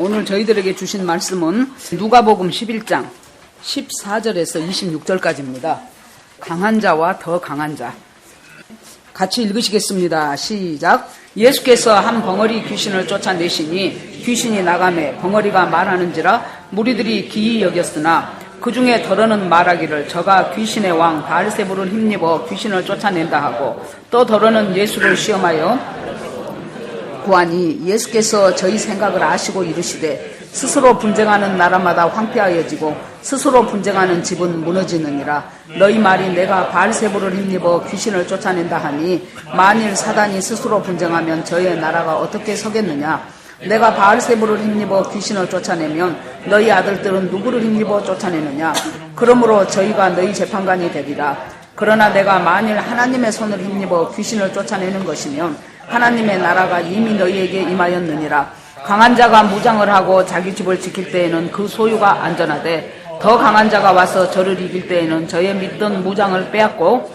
오늘 저희들에게 주신 말씀은 누가복음 11장 14절에서 26절까지입니다. 강한 자와 더 강한 자. 같이 읽으시겠습니다. 시작. 예수께서 한 벙어리 귀신을 쫓아내시니 귀신이 나가매 벙어리가 말하는지라 무리들이 기이 여겼으나 그 중에 더러는 말하기를 저가 귀신의 왕 바알세불을 힘입어 귀신을 쫓아낸다 하고 또 더러는 예수를 시험하여 구하니 예수께서 저희 생각을 아시고 이르시되 스스로 분쟁하는 나라마다 황폐하여지고 스스로 분쟁하는 집은 무너지느니라. 너희 말이 내가 바알세불을 힘입어 귀신을 쫓아낸다 하니 만일 사단이 스스로 분쟁하면 저의 나라가 어떻게 서겠느냐. 내가 바알세불을 힘입어 귀신을 쫓아내면 너희 아들들은 누구를 힘입어 쫓아내느냐. 그러므로 저희가 너희 재판관이 되리라. 그러나 내가 만일 하나님의 손을 힘입어 귀신을 쫓아내는 것이면 하나님의 나라가 이미 너희에게 임하였느니라. 강한 자가 무장을 하고 자기 집을 지킬 때에는 그 소유가 안전하되 더 강한 자가 와서 저를 이길 때에는 저의 믿던 무장을 빼앗고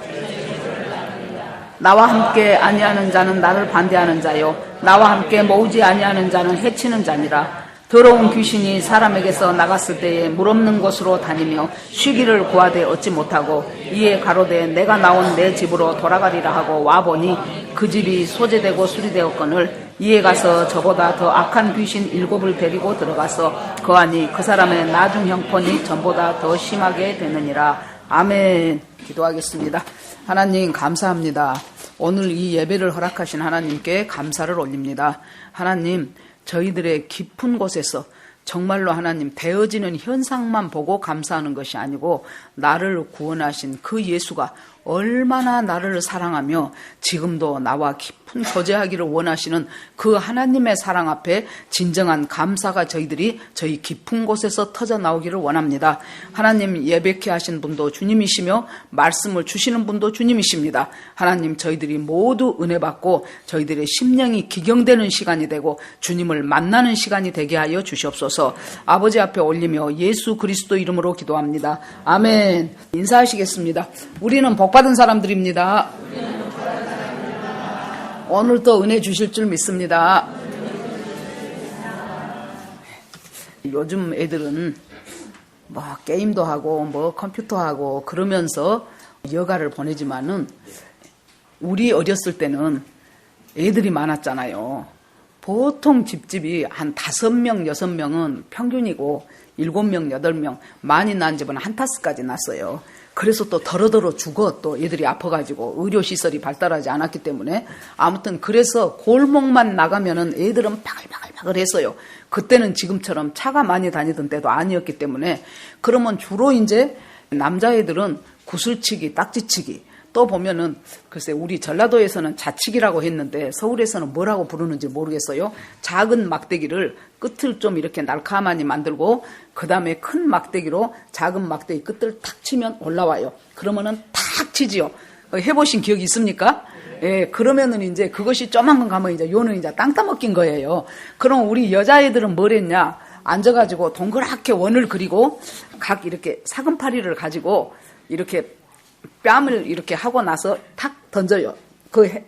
나와 함께 아니하는 자는 나를 반대하는 자요 나와 함께 모으지 아니하는 자는 해치는 자니라. 더러운 귀신이 사람에게서 나갔을 때에 물 없는 곳으로 다니며 쉬기를 구하되 얻지 못하고 이에 가로되 내가 나온 내 집으로 돌아가리라 하고 와보니 그 집이 소재되고 수리되었거늘 이에 가서 저보다 더 악한 귀신 7을 데리고 들어가서 거하니 그 사람의 나중 형편이 전보다 더 심하게 되느니라. 아멘. 기도하겠습니다. 하나님 감사합니다. 오늘 이 예배를 허락하신 하나님께 감사를 올립니다. 하나님 저희들의 깊은 곳에서 정말로 하나님 되어지는 현상만 보고 감사하는 것이 아니고 나를 구원하신 그 예수가 얼마나 나를 사랑하며 지금도 나와 깊은 교제하기를 원하시는 그 하나님의 사랑 앞에 진정한 감사가 저희 깊은 곳에서 터져 나오기를 원합니다. 하나님 예배케 하신 분도 주님이시며 말씀을 주시는 분도 주님이십니다. 하나님 저희들이 모두 은혜 받고 저희들의 심령이 기경되는 시간이 되고 주님을 만나는 시간이 되게 하여 주시옵소서. 아버지 앞에 올리며 예수 그리스도 이름으로 기도합니다. 아멘. 인사하시겠습니다. 우리는 복받은 사람들입니다. 오늘도 은혜 주실 줄 믿습니다. 요즘 애들은 게임도 하고 컴퓨터 하고 그러면서 여가를 보내지만은 우리 어렸을 때는 애들이 많았잖아요. 보통 집집이 한 5명, 6명은 평균이고 7명, 8명 많이 난 집은 한 타스까지 났어요. 그래서 또 더러더러 죽어 또 애들이 아파가지고 의료시설이 발달하지 않았기 때문에 아무튼 그래서 골목만 나가면은 애들은 바글바글 했어요. 그때는 지금처럼 차가 많이 다니던 때도 아니었기 때문에 그러면 주로 이제 남자애들은 구슬치기, 딱지치기 또 보면은 글쎄 우리 전라도에서는 자치기라고 했는데 서울에서는 뭐라고 부르는지 모르겠어요. 작은 막대기를 끝을 좀 이렇게 날카만히 만들고 그 다음에 큰 막대기로 작은 막대기 끝을 탁 치면 올라와요. 그러면은 탁 치지요. 해보신 기억이 있습니까? 예, 그러면은 이제 그것이 조만간 가면 이제 요는 이제 땅 따먹긴 거예요. 그럼 우리 여자애들은 뭘 했냐? 앉아가지고 동그랗게 원을 그리고 각 이렇게 사금파리를 가지고 이렇게 뺨을 이렇게 하고 나서 탁 던져요.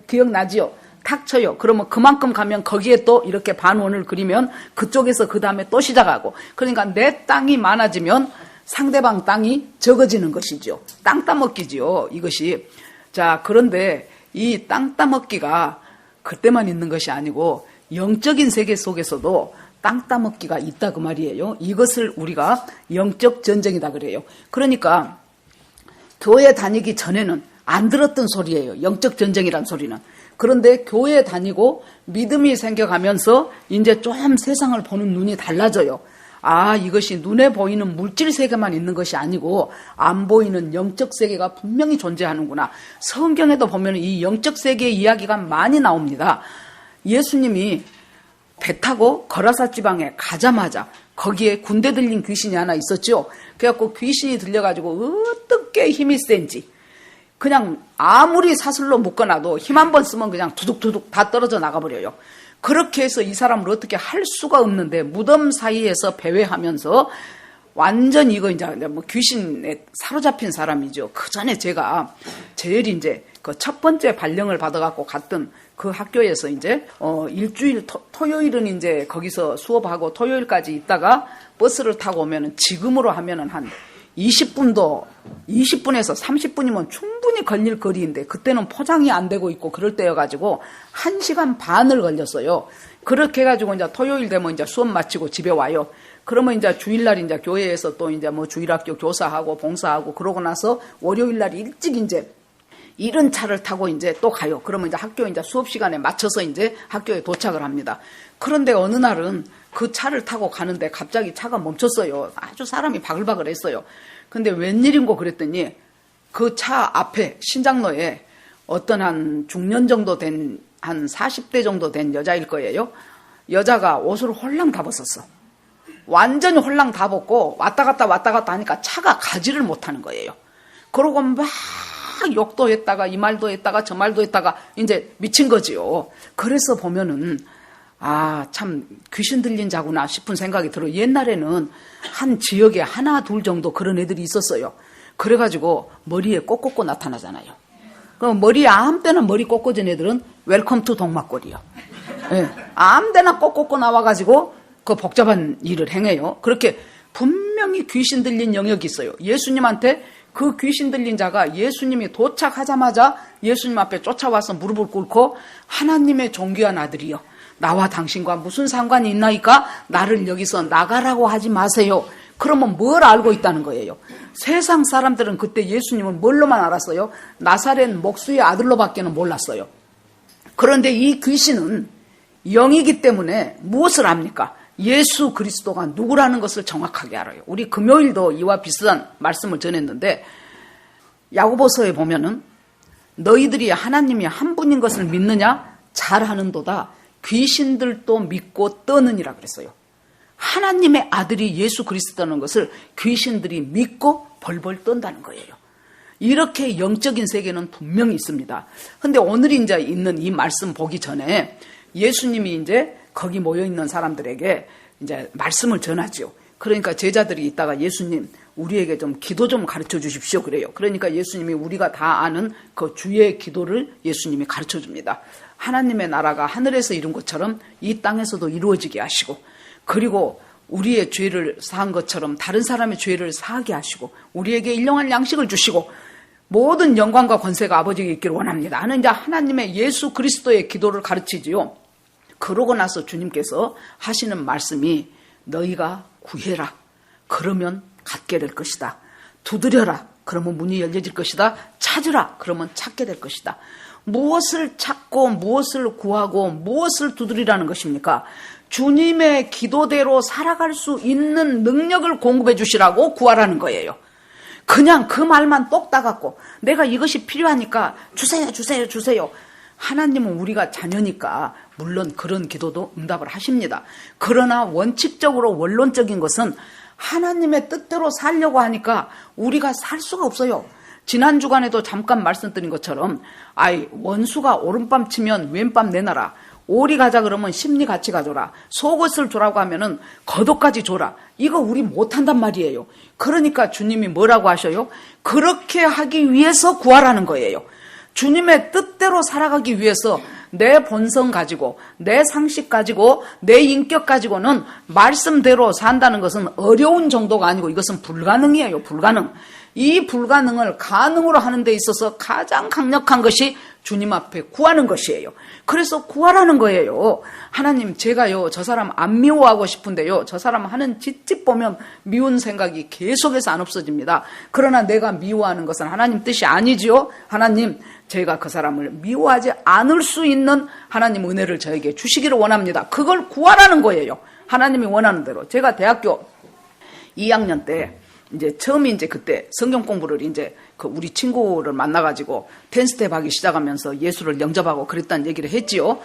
기억나지요? 탁 쳐요. 그러면 그만큼 가면 거기에 또 이렇게 반원을 그리면 그쪽에서 그 다음에 또 시작하고 그러니까 내 땅이 많아지면 상대방 땅이 적어지는 것이죠. 땅 따먹기지요. 이것이. 자, 그런데 이 땅 따먹기가 그때만 있는 것이 아니고 영적인 세계 속에서도 땅 따먹기가 있다 그 말이에요. 이것을 우리가 영적 전쟁이다 그래요. 그러니까 교회 다니기 전에는 안 들었던 소리예요. 영적 전쟁이란 소리는. 그런데 교회 다니고 믿음이 생겨가면서 이제 좀 세상을 보는 눈이 달라져요. 아, 이것이 눈에 보이는 물질 세계만 있는 것이 아니고 안 보이는 영적 세계가 분명히 존재하는구나. 성경에도 보면 이 영적 세계의 이야기가 많이 나옵니다. 예수님이 배 타고 거라사 지방에 가자마자 거기에 군대 들린 귀신이 하나 있었죠. 그래갖고 귀신이 들려가지고 어떻게 힘이 센지 그냥 아무리 사슬로 묶어놔도 힘 한 번 쓰면 그냥 두둑두둑 다 떨어져 나가버려요. 그렇게 해서 이 사람을 어떻게 할 수가 없는데 무덤 사이에서 배회하면서 완전 이거 이제 뭐 귀신에 사로잡힌 사람이죠. 그 전에 제가 제일 이제 그 첫 번째 발령을 받아갖고 갔던 그 학교에서 이제 일주일 토요일은 이제 거기서 수업하고 토요일까지 있다가 버스를 타고 오면은 지금으로 하면은 한 20분에서 30분이면 충분히 걸릴 거리인데 그때는 포장이 안 되고 있고 그럴 때여가지고 1시간 반을 걸렸어요. 그렇게 해가지고 이제 토요일 되면 이제 수업 마치고 집에 와요. 그러면 이제 주일날 이제 교회에서 또 이제 뭐 주일학교 교사하고 봉사하고 그러고 나서 월요일날 일찍 이제 이른 차를 타고 이제 또 가요. 그러면 이제 학교 이제 수업 시간에 맞춰서 이제 학교에 도착을 합니다. 그런데 어느 날은 그 차를 타고 가는데 갑자기 차가 멈췄어요. 아주 사람이 바글바글 했어요. 근데 웬일인고 그랬더니 그 차 앞에 신장로에 어떤 한 중년 정도 된 한 40대 정도 된 여자일 거예요. 여자가 옷을 홀랑 다 벗었어. 완전히 홀랑 다 벗고 왔다 갔다 하니까 차가 가지를 못하는 거예요. 그러고 막 욕도 했다가 이 말도 했다가 저 말도 했다가 이제 미친 거지요. 그래서 보면은 참 귀신 들린 자구나 싶은 생각이 들어요. 옛날에는 한 지역에 하나 둘 정도 그런 애들이 있었어요. 그래가지고 머리에 꼭 꽂고 나타나잖아요. 그럼 머리에 아무 때나 머리 꼭 꽂은 애들은 웰컴 투 동막골이요. 예, 아무 데나 꼭 꽂고 나와가지고 그 복잡한 일을 행해요. 그렇게 분명히 귀신 들린 영역이 있어요. 예수님한테 그 귀신 들린 자가 예수님이 도착하자마자 예수님 앞에 쫓아와서 무릎을 꿇고 하나님의 존귀한 아들이여 나와 당신과 무슨 상관이 있나이까 나를 여기서 나가라고 하지 마세요. 그러면 뭘 알고 있다는 거예요? 세상 사람들은 그때 예수님을 뭘로만 알았어요? 나사렛 목수의 아들로밖에는 몰랐어요. 그런데 이 귀신은 영이기 때문에 무엇을 압니까? 예수 그리스도가 누구라는 것을 정확하게 알아요. 우리 금요일도 이와 비슷한 말씀을 전했는데 야고보서에 보면은 너희들이 하나님이 한 분인 것을 믿느냐? 잘하는도다. 귀신들도 믿고 떠느니라 그랬어요. 하나님의 아들이 예수 그리스도라는 것을 귀신들이 믿고 벌벌 떤다는 거예요. 이렇게 영적인 세계는 분명히 있습니다. 근데 오늘 이제 있는 이 말씀 보기 전에 예수님이 이제 거기 모여있는 사람들에게 이제 말씀을 전하죠. 그러니까 제자들이 있다가 예수님, 우리에게 좀 기도 좀 가르쳐 주십시오. 그래요. 그러니까 예수님이 우리가 다 아는 그 주의 기도를 예수님이 가르쳐 줍니다. 하나님의 나라가 하늘에서 이룬 것처럼 이 땅에서도 이루어지게 하시고, 그리고 우리의 죄를 사한 것처럼 다른 사람의 죄를 사하게 하시고, 우리에게 일용할 양식을 주시고, 모든 영광과 권세가 아버지에게 있기를 원합니다. 하는 이제 하나님의 예수 그리스도의 기도를 가르치지요. 그러고 나서 주님께서 하시는 말씀이 너희가 구해라. 그러면 갖게 될 것이다. 두드려라. 그러면 문이 열려질 것이다. 찾으라. 그러면 찾게 될 것이다. 무엇을 찾고 무엇을 구하고 무엇을 두드리라는 것입니까? 주님의 기도대로 살아갈 수 있는 능력을 공급해 주시라고 구하라는 거예요. 그냥 그 말만 똑 따갖고 내가 이것이 필요하니까 주세요 주세요 주세요. 하나님은 우리가 자녀니까 물론 그런 기도도 응답을 하십니다. 그러나 원칙적으로 원론적인 것은 하나님의 뜻대로 살려고 하니까 우리가 살 수가 없어요. 지난 주간에도 잠깐 말씀드린 것처럼 원수가 오른밤 치면 왼밤 내놔라. 오리 가자 그러면 심리 같이 가줘라. 속옷을 주라고 하면은 겉옷까지 줘라. 이거 우리 못한단 말이에요. 그러니까 주님이 뭐라고 하셔요? 그렇게 하기 위해서 구하라는 거예요. 주님의 뜻대로 살아가기 위해서 내 본성 가지고 내 상식 가지고 내 인격 가지고는 말씀대로 산다는 것은 어려운 정도가 아니고 이것은 불가능이에요. 불가능. 이 불가능을 가능으로 하는 데 있어서 가장 강력한 것이 주님 앞에 구하는 것이에요. 그래서 구하라는 거예요. 하나님, 제가요 저 사람 안 미워하고 싶은데요 저 사람 하는 짓 보면 미운 생각이 계속해서 안 없어집니다. 그러나 내가 미워하는 것은 하나님 뜻이 아니지요. 하나님, 제가 그 사람을 미워하지 않을 수 있는 하나님 은혜를 저에게 주시기를 원합니다. 그걸 구하라는 거예요. 하나님이 원하는 대로. 제가 대학교 2학년 때 이제 처음에 이제 그때 성경 공부를 이제 그 우리 친구를 만나가지고 10스텝 하기 시작하면서 예수를 영접하고 그랬다는 얘기를 했지요.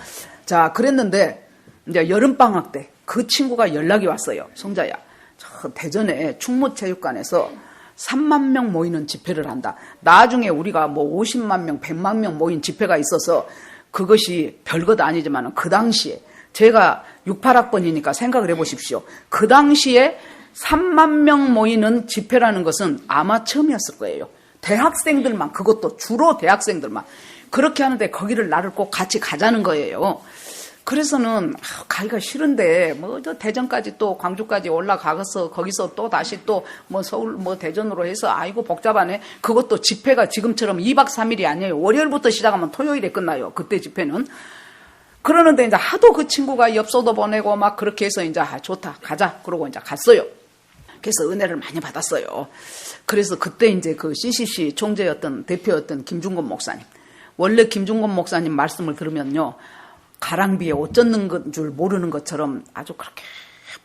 자, 그랬는데 이제 여름방학 때 그 친구가 연락이 왔어요. 성자야, 저 대전에 충무체육관에서 3만 명 모이는 집회를 한다. 나중에 우리가 뭐 50만 명, 100만 명 모인 집회가 있어서 그것이 별것 아니지만 그 당시에 제가 68학번이니까 생각을 해보십시오. 그 당시에 3만 명 모이는 집회라는 것은 아마 처음이었을 거예요. 대학생들만, 그것도 주로 대학생들만. 그렇게 하는데 거기를 나를 꼭 같이 가자는 거예요. 그래서는 가기가 싫은데 저 대전까지 또 광주까지 올라가서 거기서 또 다시 또 서울 대전으로 해서 아이고 복잡하네. 그것도 집회가 지금처럼 2박 3일이 아니에요. 월요일부터 시작하면 토요일에 끝나요. 그때 집회는. 그러는데 이제 하도 그 친구가 엽서도 보내고 막 그렇게 해서 이제 좋다 가자 그러고 이제 갔어요. 그래서 은혜를 많이 받았어요. 그래서 그때 이제 그 CCC 총재였던 대표였던 김중건 목사님. 원래 김중건 목사님 말씀을 들으면요. 가랑비에 옷 젖는 줄 모르는 것처럼 아주 그렇게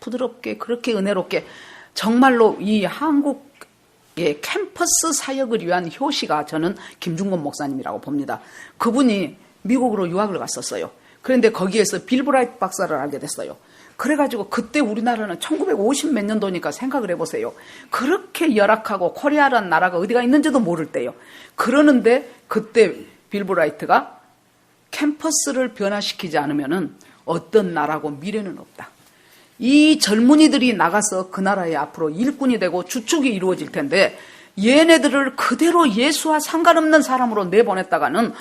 부드럽게 그렇게 은혜롭게 정말로 이 한국의 캠퍼스 사역을 위한 효시가 저는 김중건 목사님이라고 봅니다. 그분이 미국으로 유학을 갔었어요. 그런데 거기에서 빌브라이트 박사를 알게 됐어요. 그래가지고 그때 우리나라는 1950 몇 년도니까 생각을 해보세요. 그렇게 열악하고 코리아라는 나라가 어디가 있는지도 모를 때요. 그러는데 그때 빌브라이트가 캠퍼스를 변화시키지 않으면 어떤 나라고 미래는 없다. 이 젊은이들이 나가서 그 나라의 앞으로 일꾼이 되고 주축이 이루어질 텐데 얘네들을 그대로 예수와 상관없는 사람으로 내보냈다가는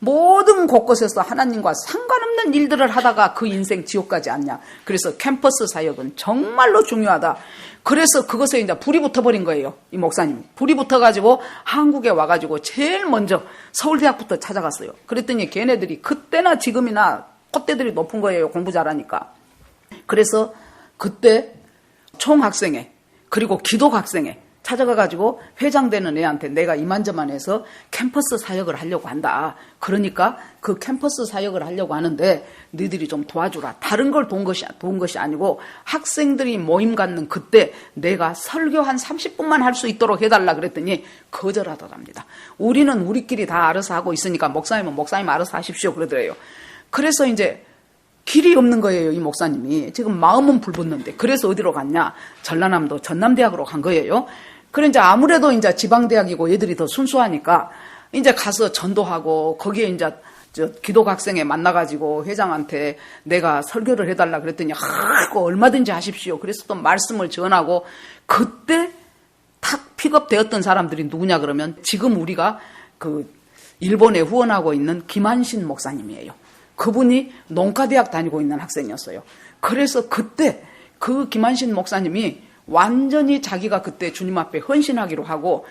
모든 곳곳에서 하나님과 상관없는 일들을 하다가 그 인생 지옥 가지 않냐. 그래서 캠퍼스 사역은 정말로 중요하다. 그래서 그것에 이제 불이 붙어버린 거예요. 이 목사님. 불이 붙어가지고 한국에 와가지고 제일 먼저 서울대학부터 찾아갔어요. 그랬더니 걔네들이 그때나 지금이나 콧대들이 높은 거예요. 공부 잘하니까. 그래서 그때 총학생회 그리고 기독학생회 찾아가가지고 회장되는 애한테 내가 이만저만해서 캠퍼스 사역을 하려고 한다. 그러니까 그 캠퍼스 사역을 하려고 하는데 너희들이 좀 도와주라. 다른 걸 도운 것이 아니고 학생들이 모임 갖는 그때 내가 설교 한 30분만 할 수 있도록 해달라 그랬더니 거절하더랍니다. 우리는 우리끼리 다 알아서 하고 있으니까 목사님은 목사님 알아서 하십시오 그러더래요. 그래서 이제 길이 없는 거예요. 이 목사님이. 지금 마음은 불붙는데. 그래서 어디로 갔냐. 전라남도 전남대학으로 간 거예요. 그래 이제 아무래도 이제 지방대학이고 얘들이 더 순수하니까 이제 가서 전도하고 거기에 이제 기독학생회 만나가지고 회장한테 내가 설교를 해달라 그랬더니 얼마든지 하십시오. 그래서 또 말씀을 전하고 그때 탁 픽업되었던 사람들이 누구냐 그러면 지금 우리가 그 일본에 후원하고 있는 김한신 목사님이에요. 그분이 농가대학 다니고 있는 학생이었어요. 그래서 그때 그 김한신 목사님이 완전히 자기가 그때 주님 앞에 헌신하기로 하고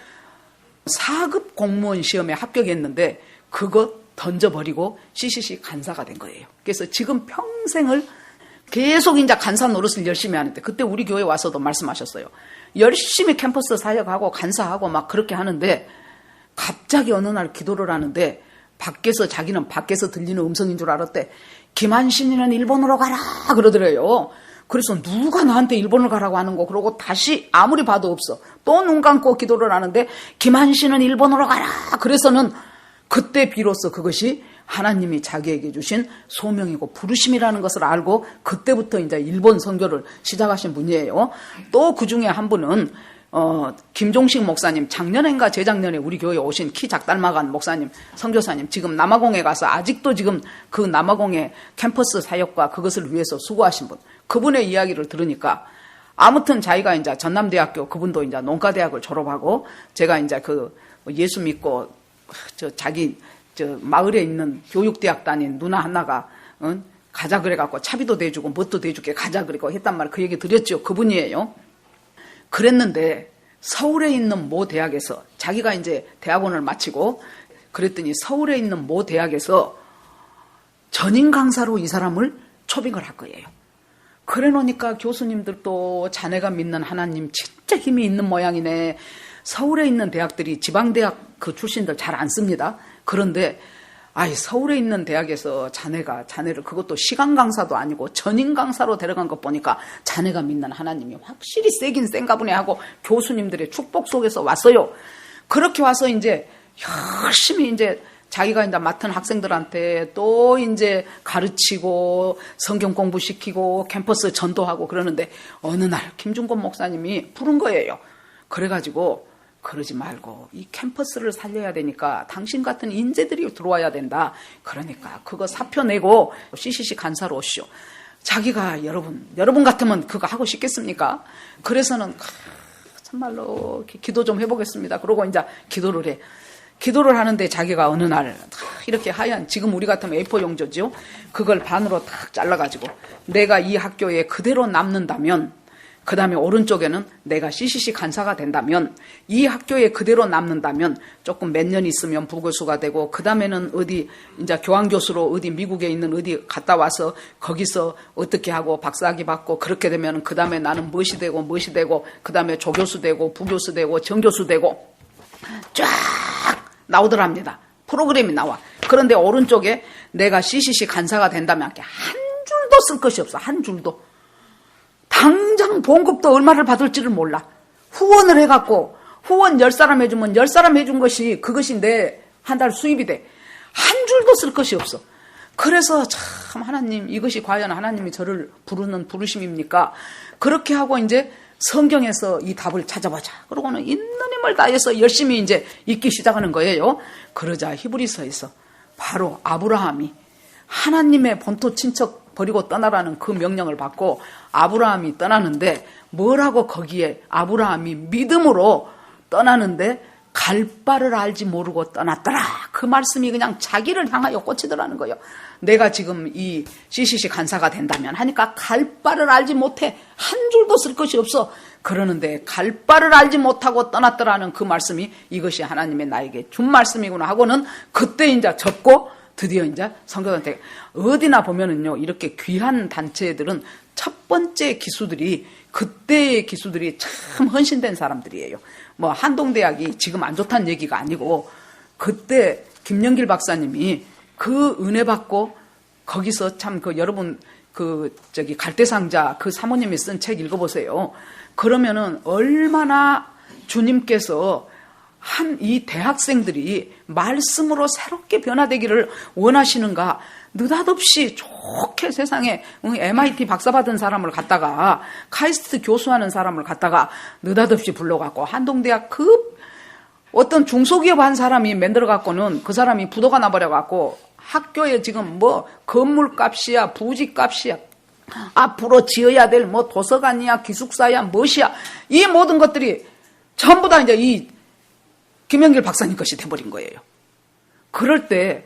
4급 공무원 시험에 합격했는데 그거 던져버리고 CCC 간사가 된 거예요. 그래서 지금 평생을 계속 이제 간사 노릇을 열심히 하는데 그때 우리 교회 와서도 말씀하셨어요. 열심히 캠퍼스 사역하고 간사하고 막 그렇게 하는데 갑자기 어느 날 기도를 하는데 자기는 밖에서 들리는 음성인 줄 알았대. 김한신이는 일본으로 가라 그러더래요. 그래서 누가 나한테 일본을 가라고 하는 거 그러고 다시 아무리 봐도 없어. 또 눈 감고 기도를 하는데 김한신은 일본으로 가라. 그래서는 그때 비로소 그것이 하나님이 자기에게 주신 소명이고 부르심이라는 것을 알고 그때부터 이제 일본 선교를 시작하신 분이에요. 또 그 중에 한 분은 김종식 목사님, 작년인가 재작년에 우리 교회에 오신 키 작달마간 목사님, 선교사님, 지금 남아공에 가서 아직도 지금 그 남아공의 캠퍼스 사역과 그것을 위해서 수고하신 분. 그분의 이야기를 들으니까 아무튼 자기가 이제 전남대학교 그분도 이제 농가대학을 졸업하고 제가 이제 그 예수 믿고 자기 마을에 있는 교육대학 다닌 누나 하나가 가자 그래갖고 차비도 대주고 뭣도 대주게 가자 그래고 했단 말 그 얘기 드렸죠. 그분이에요. 그랬는데 서울에 있는 모 대학에서 자기가 이제 대학원을 마치고 그랬더니 서울에 있는 모 대학에서 전임 강사로 이 사람을 초빙을 할 거예요. 그래 놓으니까 교수님들도 자네가 믿는 하나님 진짜 힘이 있는 모양이네. 서울에 있는 대학들이 지방대학 그 출신들 잘 안 씁니다. 그런데 서울에 있는 대학에서 자네를 그것도 시간 강사도 아니고 전임 강사로 데려간 것 보니까 자네가 믿는 하나님이 확실히 세긴 센가 보네 하고 교수님들의 축복 속에서 왔어요. 그렇게 와서 이제 열심히 이제 자기가 이제 맡은 학생들한테 또 이제 가르치고 성경 공부시키고 캠퍼스 전도하고 그러는데 어느 날 김중건 목사님이 부른 거예요. 그래가지고 그러지 말고 이 캠퍼스를 살려야 되니까 당신 같은 인재들이 들어와야 된다. 그러니까 그거 사표 내고 CCC 간사로 오시오. 자기가 여러분 같으면 그거 하고 싶겠습니까? 그래서는 참말로 기도 좀 해보겠습니다. 그러고 이제 기도를 해. 기도를 하는데 자기가 어느 날 이렇게 하얀, 지금 우리 같으면 A4 용지죠. 그걸 반으로 탁 잘라가지고 내가 이 학교에 그대로 남는다면, 그 다음에 오른쪽에는 내가 CCC 간사가 된다면, 이 학교에 그대로 남는다면 조금 몇 년 있으면 부교수가 되고, 그 다음에는 어디 이제 교환교수로 어디 미국에 있는 어디 갔다 와서 거기서 어떻게 하고 박사학위 받고, 그렇게 되면 그 다음에 나는 무엇이 되고 그 다음에 조교수 되고 부교수 되고 정교수 되고 쫙 나오더랍니다. 프로그램이 나와. 그런데 오른쪽에 내가 CCC 간사가 된다면 한 줄도 쓸 것이 없어. 한 줄도. 당장 봉급도 얼마를 받을지를 몰라. 후원을 해갖고 후원 10사람 해주면 10사람 해준 것이 그것이 내 한 달 수입이 돼. 한 줄도 쓸 것이 없어. 그래서 참 하나님, 이것이 과연 하나님이 저를 부르는 부르심입니까? 그렇게 하고 이제 성경에서 이 답을 찾아보자. 그러고는 있는 힘을 다해서 열심히 이제 읽기 시작하는 거예요. 그러자 히브리서에서 바로 아브라함이 하나님의 본토 친척 버리고 떠나라는 그 명령을 받고 아브라함이 떠나는데, 뭐라고 거기에 아브라함이 믿음으로 떠나는데 갈 바를 알지 모르고 떠났더라. 그 말씀이 그냥 자기를 향하여 꽂히더라는 거예요. 내가 지금 이 CCC 간사가 된다면 하니까 갈 바를 알지 못해. 한 줄도 쓸 것이 없어. 그러는데 갈 바를 알지 못하고 떠났더라는 그 말씀이 이것이 하나님의 나에게 준 말씀이구나 하고는 그때 이제 접고 드디어 이제 성교단체 어디나 보면은요, 이렇게 귀한 단체들은 첫 번째 기수들이, 그때의 기수들이 참 헌신된 사람들이에요. 뭐 한동대학이 지금 안 좋다는 얘기가 아니고, 그때 김영길 박사님이 그 은혜 받고 거기서 참 여러분 갈대상자 그 사모님이 쓴 책 읽어보세요. 그러면은 얼마나 주님께서 이 대학생들이 말씀으로 새롭게 변화되기를 원하시는가. 느닷없이 좋게 세상에 MIT 박사 받은 사람을 갖다가 카이스트 교수하는 사람을 갖다가 느닷없이 불러갖고 한동대학 그 어떤 중소기업 한 사람이 만들어갖고는 그 사람이 부도가 나버려갖고 학교에 지금 뭐 건물값이야 부지값이야 앞으로 지어야 될 뭐 도서관이야 기숙사야 무엇이야, 이 모든 것들이 전부 다 이제 이 김영길 박사님 것이 돼버린 거예요. 그런데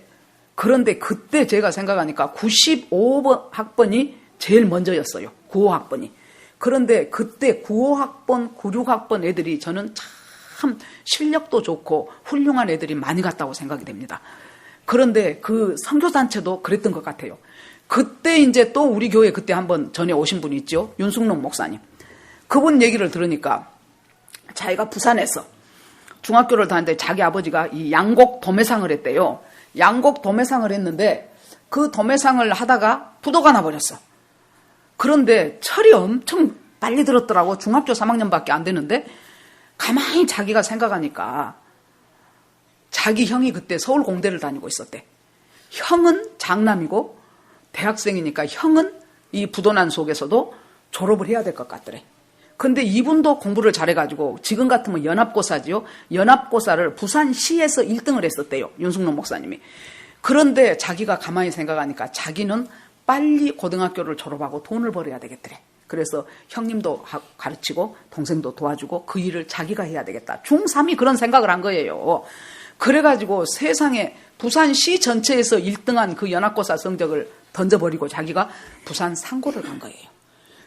그때 제가 생각하니까 95학번이 제일 먼저였어요. 95학번이. 그런데 그때 95학번, 96학번 애들이 저는 참 실력도 좋고 훌륭한 애들이 많이 갔다고 생각이 됩니다. 그런데 그 선교단체도 그랬던 것 같아요. 그때 이제 또 우리 교회 그때 한번 전에 오신 분이 있죠. 윤숙록 목사님. 그분 얘기를 들으니까 자기가 부산에서 중학교를 다녔는데 자기 아버지가 이 양곡 도매상을 했대요. 양곡 도매상을 했는데 그 도매상을 하다가 부도가 나버렸어. 그런데 철이 엄청 빨리 들었더라고. 중학교 3학년밖에 안 되는데 가만히 자기가 생각하니까 자기 형이 그때 서울공대를 다니고 있었대. 형은 장남이고 대학생이니까 형은 이 부도난 속에서도 졸업을 해야 될 것 같더래. 근데 이분도 공부를 잘해가지고 지금 같으면 연합고사지요. 연합고사를 부산시에서 1등을 했었대요. 윤숙록 목사님이. 그런데 자기가 가만히 생각하니까 자기는 빨리 고등학교를 졸업하고 돈을 벌어야 되겠더래. 그래서 형님도 가르치고 동생도 도와주고 그 일을 자기가 해야 되겠다. 중3이 그런 생각을 한 거예요. 그래가지고 세상에 부산시 전체에서 1등한 그 연합고사 성적을 던져버리고 자기가 부산 상고를 간 거예요.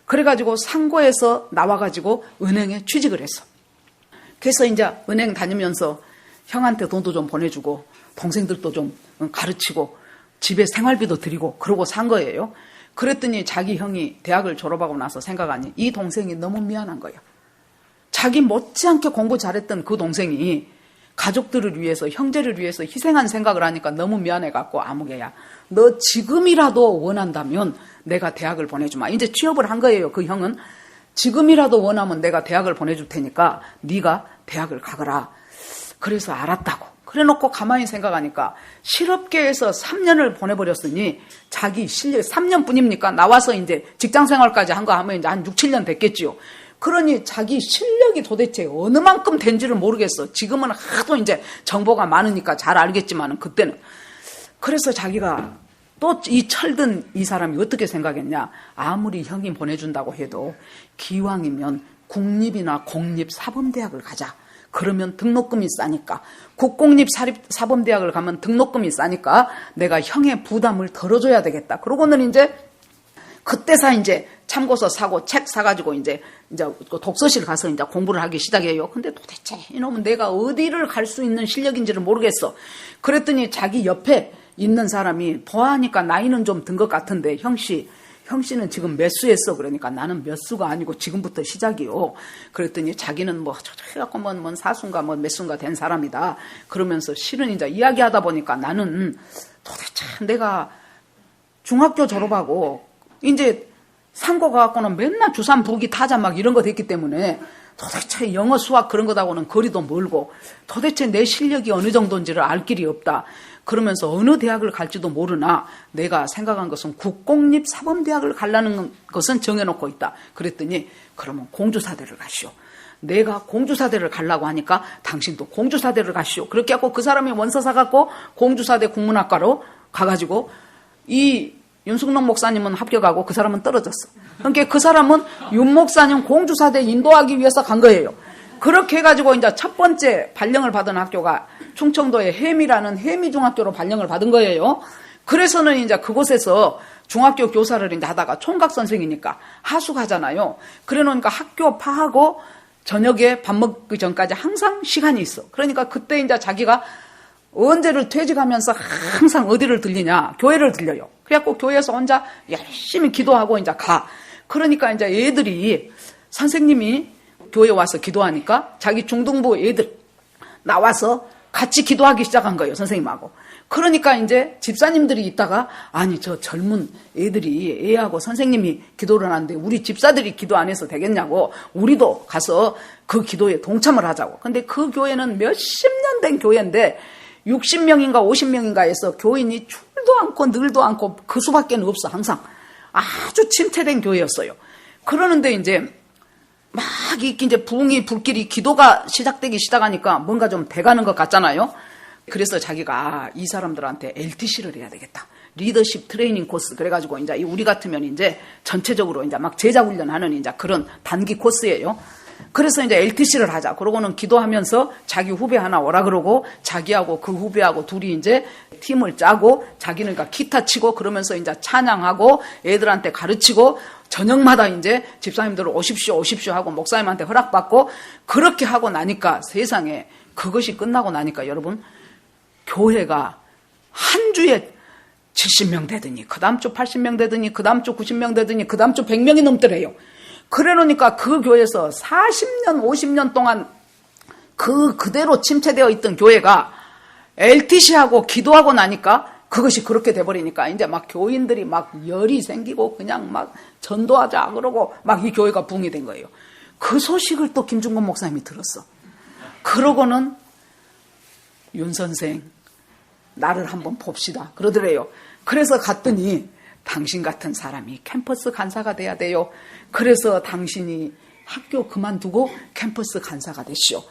그래가지고 상고에서 나와가지고 은행에 취직을 했어. 그래서 이제 은행 다니면서 형한테 돈도 좀 보내주고 동생들도 좀 가르치고 집에 생활비도 드리고 그러고 산 거예요. 그랬더니 자기 형이 대학을 졸업하고 나서 생각하니 이 동생이 너무 미안한 거예요. 자기 못지않게 공부 잘했던 그 동생이 가족들을 위해서 형제를 위해서 희생한 생각을 하니까 너무 미안해갖고 아무개야 너 지금이라도 원한다면 내가 대학을 보내주마. 이제 취업을 한 거예요. 그 형은 지금이라도 원하면 내가 대학을 보내줄 테니까 네가 대학을 가거라. 그래서 알았다고. 그래놓고 가만히 생각하니까 실업계에서 3년을 보내버렸으니 자기 실력 3년뿐입니까? 나와서 이제 직장생활까지 한 거 하면 이제 한 6, 7년 됐겠지요. 그러니 자기 실력이 도대체 어느 만큼 된지를 모르겠어. 지금은 하도 이제 정보가 많으니까 잘 알겠지만 그때는. 그래서 자기가 또 이 철든 이 사람이 어떻게 생각했냐. 아무리 형이 보내준다고 해도 기왕이면 국립이나 공립 사범대학을 가자. 그러면 등록금이 싸니까, 국공립 사범대학을 가면 등록금이 싸니까 내가 형의 부담을 덜어줘야 되겠다. 그러고는 이제 그때서 이제 참고서 사고 책 사가지고 이제 독서실 가서 이제 공부를 하기 시작해요. 근데 도대체 이놈은 내가 어디를 갈 수 있는 실력인지를 모르겠어. 그랬더니 자기 옆에 있는 사람이 보아하니까 나이는 좀 든 것 같은데, 형씨는 지금 몇 수했어? 그러니까 나는 몇 수가 아니고 지금부터 시작이요. 그랬더니 자기는 뭐 해갖고 뭔 사수인가 몇 수인가 된 사람이다. 그러면서 실은 이제 이야기하다 보니까 나는 도대체 내가 중학교 졸업하고 이제 상고 가갖고는 맨날 주산 부기 타자 막 이런 거 됐기 때문에 도대체 영어 수학 그런 거하고는 거리도 멀고 도대체 내 실력이 어느 정도인지를 알 길이 없다. 그러면서 어느 대학을 갈지도 모르나 내가 생각한 것은 국공립 사범대학을 가려는 것은 정해놓고 있다. 그랬더니 그러면 공주사대를 가시오. 내가 공주사대를 가려고 하니까 당신도 공주사대를 가시오. 그렇게 하고 그 사람이 원서 사갖고 공주사대 국문학과로 가가지고 이 윤숙록 목사님은 합격하고 그 사람은 떨어졌어. 그러니까 그 사람은 윤 목사님 공주사대 인도하기 위해서 간 거예요. 그렇게 해가지고 이제 첫 번째 발령을 받은 학교가 충청도의 해미라는 해미중학교로 발령을 받은 거예요. 그래서는 이제 그곳에서 중학교 교사를 이제 하다가 총각 선생이니까 하숙하잖아요. 그래 놓으니까 학교 파하고 저녁에 밥 먹기 전까지 항상 시간이 있어. 그러니까 그때 이제 자기가 언제를 퇴직하면서 항상 어디를 들리냐? 교회를 들려요. 그래갖고 교회에서 혼자 열심히 기도하고 이제 가. 그러니까 이제 애들이 선생님이 교회 와서 기도하니까 자기 중등부 애들 나와서 같이 기도하기 시작한 거예요, 선생님하고. 그러니까 이제 집사님들이 있다가 아니 저 젊은 애들이 애하고 선생님이 기도를 하는데 우리 집사들이 기도 안 해서 되겠냐고, 우리도 가서 그 기도에 동참을 하자고. 근데 그 교회는 몇십 년 된 교회인데 60명인가 50명인가 해서 교인이 줄도 않고 늘도 않고 그 수밖에 없어. 항상 아주 침체된 교회였어요. 그러는데 이제 막 이제 부흥이 불길이 기도가 시작하니까 뭔가 좀 돼가는 것 같잖아요. 그래서 자기가 이 사람들한테 LTC를 해야 되겠다. 리더십 트레이닝 코스. 그래가지고 이제 우리 같으면 이제 전체적으로 이제 막 제자 훈련하는 이제 그런 단기 코스예요. 그래서 이제 LTC를 하자. 그러고는 기도하면서 자기 후배 하나 오라 그러고 자기하고 그 후배하고 둘이 이제 팀을 짜고 자기는 그러니까 기타 치고 그러면서 이제 찬양하고 애들한테 가르치고 저녁마다 이제 집사님들 오십시오 하고 목사님한테 허락받고 그렇게 하고 나니까 세상에 그것이 끝나고 나니까 여러분 교회가 한 주에 70명 되더니 그 다음 주 80명 되더니 그 다음 주 90명 되더니 그 다음 주 100명이 넘더래요. 그래 놓으니까 그 교회에서 40년 50년 동안 그대로 침체되어 있던 교회가 LTC하고 기도하고 나니까 그것이 그렇게 돼버리니까 이제 막 교인들이 막 열이 생기고 그냥 막 전도하자 그러고 막 이 교회가 부흥이 된 거예요. 그 소식을 또 김중건 목사님이 들었어. 그러고는 윤 선생 나를 한번 봅시다 그러더래요. 그래서 갔더니 당신 같은 사람이 캠퍼스 간사가 돼야 돼요. 그래서 당신이 학교 그만두고 캠퍼스 간사가 되시오.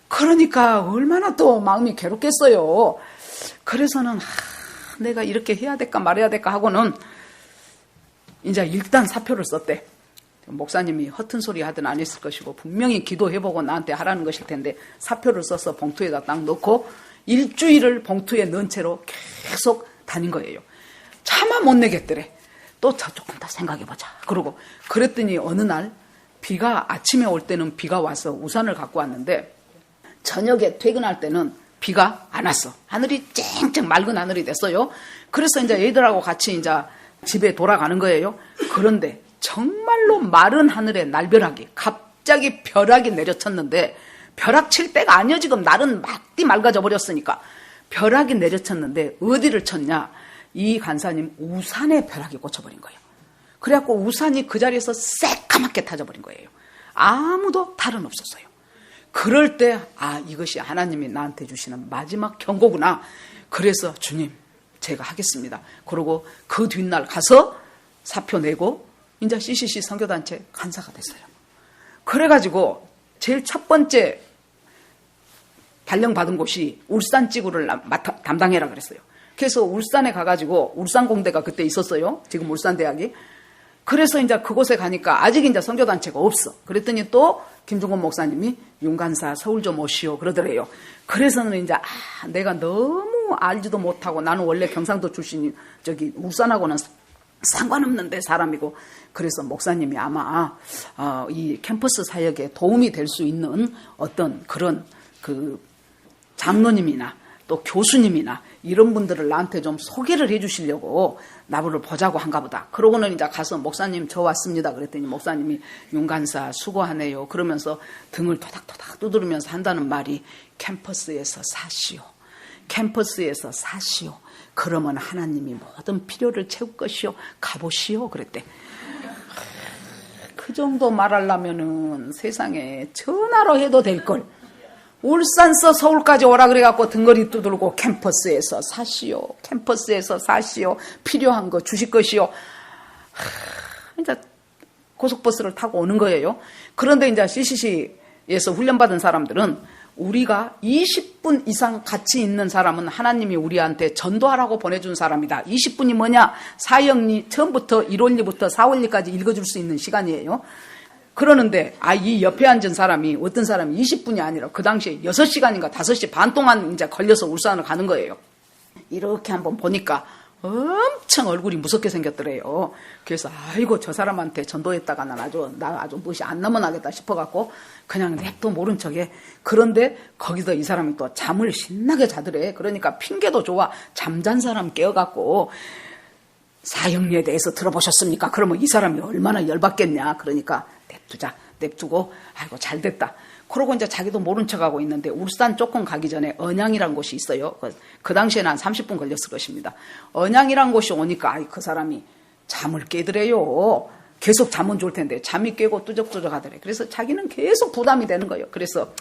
그러니까 얼마나 또 마음이 괴롭겠어요. 그래서는 내가 이렇게 해야 될까 말해야 될까 하고는 이제 일단 사표를 썼대. 목사님이 허튼 소리 하든 안 했을 것이고 분명히 기도해보고 나한테 하라는 것일 텐데 사표를 써서 봉투에다 딱 넣고 일주일을 봉투에 넣은 채로 계속 다닌 거예요. 차마 못 내겠더래. 또 조금 더 생각해보자. 그러고 그랬더니 어느 날 비가 아침에 올 때는 비가 와서 우산을 갖고 왔는데 저녁에 퇴근할 때는 비가 안 왔어. 하늘이 쨍쨍 맑은 하늘이 됐어요. 그래서 이제 애들하고 같이 이제 집에 돌아가는 거예요. 그런데 정말로 마른 하늘에 날벼락이 갑자기 벼락이 내려쳤는데 벼락 칠 때가 아니야. 지금 날은 막띠 맑아져 버렸으니까 벼락이 내려쳤는데 어디를 쳤냐. 이 간사님 우산에 벼락이 꽂혀버린 거예요. 그래갖고 우산이 그 자리에서 새까맣게 타져버린 거예요. 아무도 탈은 없었어요. 그럴 때 이것이 하나님이 나한테 주시는 마지막 경고구나. 그래서 주님 제가 하겠습니다. 그러고 그 뒷날 가서 사표 내고 이제 CCC 선교단체 간사가 됐어요. 그래가지고 제일 첫 번째 발령받은 곳이 울산 지구를 담당해라 그랬어요. 그래서 울산에 가가지고 울산공대가 그때 있었어요. 지금 울산대학이. 그래서 이제 그곳에 가니까 아직 이제 선교단체가 없어. 그랬더니 또 김종건 목사님이 윤간사 서울 좀 오시오 그러더래요. 그래서는 이제 내가 너무 알지도 못하고 나는 원래 경상도 출신이 저기 울산하고는 상관없는데 사람이고 그래서 목사님이 아마 이 캠퍼스 사역에 도움이 될 수 있는 어떤 그런 그 장로님이나 또 교수님이나 이런 분들을 나한테 좀 소개를 해 주시려고 나보를 보자고 한가 보다. 그러고는 이제 가서 목사님 저 왔습니다. 그랬더니 목사님이 윤간사 수고하네요. 그러면서 등을 토닥토닥 두드리면서 한다는 말이 캠퍼스에서 사시오. 캠퍼스에서 사시오. 그러면 하나님이 모든 필요를 채울 것이요. 가보시오. 그랬대. 그 정도 말하려면은 세상에 전화로 해도 될 걸. 울산서 서울까지 오라 그래갖고 등거리 두들고 캠퍼스에서 사시오. 캠퍼스에서 사시오. 필요한 거 주실 것이요. 이제 고속버스를 타고 오는 거예요. 그런데 이제 CCC에서 훈련받은 사람들은 우리가 20분 이상 같이 있는 사람은 하나님이 우리한테 전도하라고 보내준 사람이다. 20분이 뭐냐? 사형리 처음부터 1원리부터 4원리까지 읽어줄 수 있는 시간이에요. 그러는데 이 옆에 앉은 사람이 어떤 사람이 20분이 아니라 그 당시에 6시간인가 5시 반 동안 이제 걸려서 울산을 가는 거예요. 이렇게 한번 보니까 엄청 얼굴이 무섭게 생겼더래요. 그래서 아이고 저 사람한테 전도했다가 나 아주 무엇이 안 넘어나겠다 싶어갖고 그냥 냅도 모른 척해. 그런데 거기서 이 사람이 또 잠을 신나게 자더래. 그러니까 핑계도 좋아. 잠잔 사람 깨워갖고 사형리에 대해서 들어보셨습니까? 그러면 이 사람이 얼마나 열받겠냐. 그러니까 냅두고 아이고 잘됐다. 그러고 이제 자기도 모른 척하고 있는데 울산 조금 가기 전에 언양이라는 곳이 있어요. 그 당시에는 한 30분 걸렸을 것입니다. 언양이라는 곳이 오니까 그 사람이 잠을 깨더래요. 계속 잠은 좋을 텐데 잠이 깨고 뚜적뚜적 하더래. 그래서 자기는 계속 부담이 되는 거예요. 그래서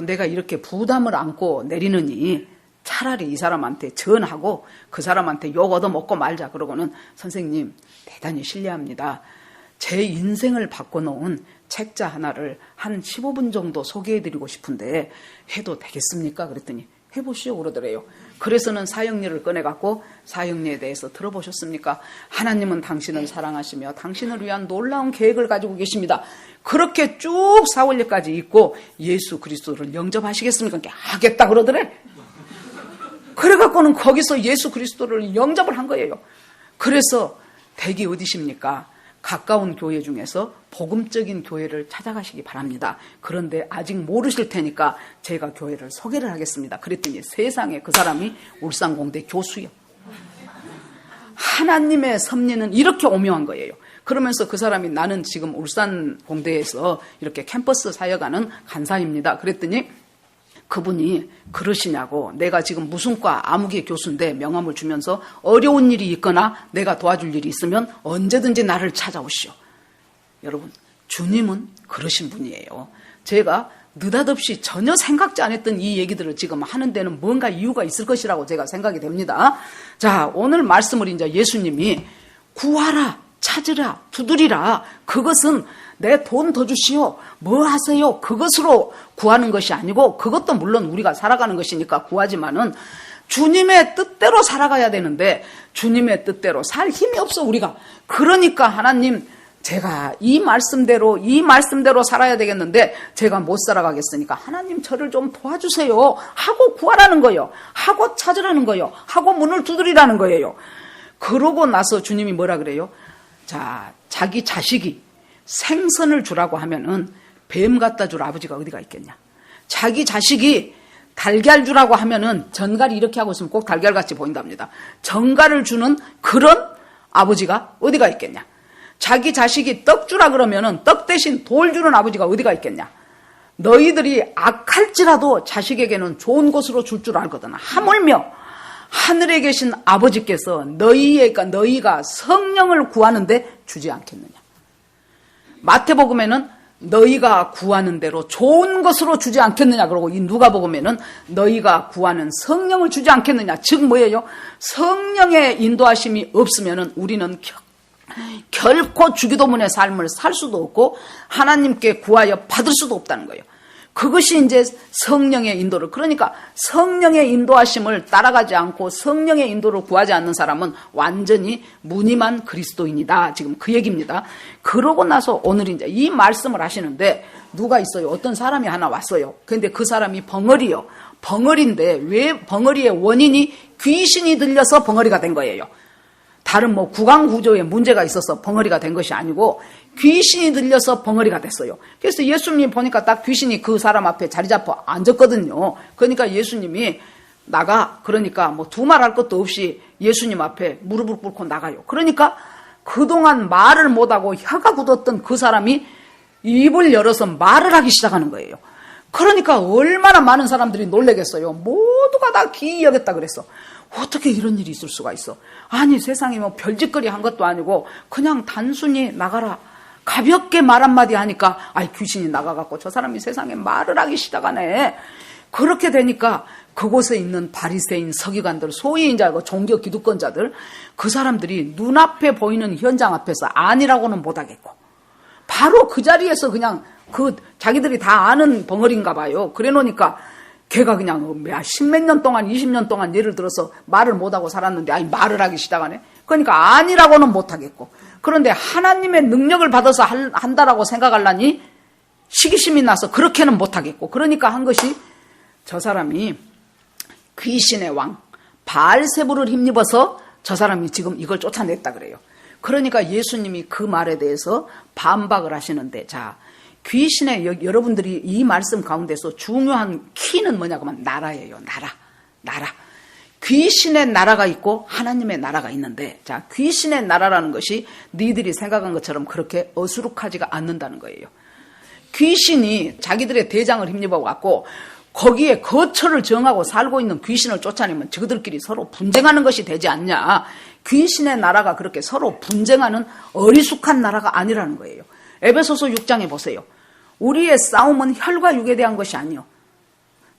내가 이렇게 부담을 안고 내리느니 차라리 이 사람한테 전하고 그 사람한테 욕 얻어먹고 말자. 그러고는 선생님 대단히 신뢰합니다. 제 인생을 바꿔놓은 책자 하나를 한 15분 정도 소개해드리고 싶은데 해도 되겠습니까? 그랬더니 해보시오 그러더래요. 그래서는 사형리를 꺼내갖고 사형리에 대해서 들어보셨습니까? 하나님은 당신을 사랑하시며 당신을 위한 놀라운 계획을 가지고 계십니다. 그렇게 쭉 4월리까지 있고 예수 그리스도를 영접하시겠습니까? 하겠다 그러더래. 그래갖고는 거기서 예수 그리스도를 영접을 한 거예요. 그래서 댁이 어디십니까? 가까운 교회 중에서 복음적인 교회를 찾아가시기 바랍니다. 그런데 아직 모르실 테니까 제가 교회를 소개를 하겠습니다. 그랬더니 세상에 그 사람이 울산공대 교수요. 하나님의 섭리는 이렇게 오묘한 거예요. 그러면서 그 사람이 나는 지금 울산공대에서 이렇게 캠퍼스 사역하는 간사입니다. 그랬더니 그분이 그러시냐고. 내가 지금 무슨 과 아무개 교수인데 명함을 주면서 어려운 일이 있거나 내가 도와줄 일이 있으면 언제든지 나를 찾아오시오. 여러분 주님은 그러신 분이에요. 제가 느닷없이 전혀 생각지 않았던 이 얘기들을 지금 하는 데는 뭔가 이유가 있을 것이라고 제가 생각이 됩니다. 자, 오늘 말씀을 이제 예수님이 구하라, 찾으라, 두드리라. 그것은 내 돈 더 주시오. 뭐 하세요? 그것으로 구하는 것이 아니고 그것도 물론 우리가 살아가는 것이니까 구하지만은 주님의 뜻대로 살아가야 되는데 주님의 뜻대로 살 힘이 없어 우리가. 그러니까 하나님 제가 이 말씀대로 살아야 되겠는데 제가 못 살아가겠으니까 하나님 저를 좀 도와주세요 하고 구하라는 거예요. 하고 찾으라는 거예요. 하고 문을 두드리라는 거예요. 그러고 나서 주님이 뭐라 그래요? 자, 자기 자식이 생선을 주라고 하면은 뱀 갖다 줄 아버지가 어디가 있겠냐. 자기 자식이 달걀 주라고 하면은 전갈이 이렇게 하고 있으면 꼭 달걀같이 보인답니다. 전갈을 주는 그런 아버지가 어디가 있겠냐. 자기 자식이 떡 주라 그러면은 떡 대신 돌 주는 아버지가 어디가 있겠냐. 너희들이 악할지라도 자식에게는 좋은 것으로 줄 줄 알거든. 하물며 하늘에 계신 아버지께서 너희가 성령을 구하는데 주지 않겠느냐. 마태복음에는 너희가 구하는 대로 좋은 것으로 주지 않겠느냐. 그러고 이 누가복음에는 너희가 구하는 성령을 주지 않겠느냐. 즉 뭐예요? 성령의 인도하심이 없으면은 우리는 결코 주기도문의 삶을 살 수도 없고 하나님께 구하여 받을 수도 없다는 거예요. 그것이 이제 성령의 인도를, 그러니까 성령의 인도하심을 따라가지 않고 성령의 인도를 구하지 않는 사람은 완전히 무늬만 그리스도인이다. 지금 그 얘기입니다. 그러고 나서 오늘 이제 이 말씀을 하시는데 누가 있어요? 어떤 사람이 하나 왔어요. 근데 그 사람이 벙어리요. 벙어리인데 왜 벙어리의 원인이 귀신이 들려서 벙어리가 된 거예요. 다른 뭐 구강 구조에 문제가 있어서 벙어리가 된 것이 아니고 귀신이 들려서 벙어리가 됐어요. 그래서 예수님 보니까 딱 귀신이 그 사람 앞에 자리 잡아 앉았거든요. 그러니까 예수님이 나가, 그러니까 뭐 두말할 것도 없이 예수님 앞에 무릎을 꿇고 나가요. 그러니까 그동안 말을 못하고 혀가 굳었던 그 사람이 입을 열어서 말을 하기 시작하는 거예요. 그러니까 얼마나 많은 사람들이 놀라겠어요. 모두가 다 기이 여겼다 그랬어. 어떻게 이런 일이 있을 수가 있어? 아니, 세상에 뭐 별짓거리 한 것도 아니고 그냥 단순히 나가라, 가볍게 말 한마디 하니까 아이, 귀신이 나가갖고 저 사람이 세상에 말을 하기 시작하네. 그렇게 되니까 그곳에 있는 바리새인 서기관들, 소위 이제 종교 기득권자들, 그 사람들이 눈앞에 보이는 현장 앞에서 아니라고는 못하겠고 바로 그 자리에서 그냥 그 자기들이 다 아는 벙어리인가 봐요. 그래 놓으니까 걔가 그냥 십몇 년 동안, 20년 동안 예를 들어서 말을 못하고 살았는데 아니 말을 하기 시작하네. 그러니까 아니라고는 못하겠고, 그런데 하나님의 능력을 받아서 한다라고 생각하려니 시기심이 나서 그렇게는 못하겠고, 그러니까 한 것이 저 사람이 귀신의 왕 바알세불을 힘입어서 저 사람이 지금 이걸 쫓아냈다 그래요. 그러니까 예수님이 그 말에 대해서 반박을 하시는데, 자, 귀신의, 여러분들이 이 말씀 가운데서 중요한 키는 뭐냐고 하면 나라예요. 나라. 귀신의 나라가 있고 하나님의 나라가 있는데, 자, 귀신의 나라라는 것이 니들이 생각한 것처럼 그렇게 어수룩하지가 않는다는 거예요. 귀신이 자기들의 대장을 힘입어 갖고 거기에 거처를 정하고 살고 있는 귀신을 쫓아내면 저들끼리 서로 분쟁하는 것이 되지 않냐. 귀신의 나라가 그렇게 서로 분쟁하는 어리숙한 나라가 아니라는 거예요. 에베소서 6장에 보세요. 우리의 싸움은 혈과 육에 대한 것이 아니요,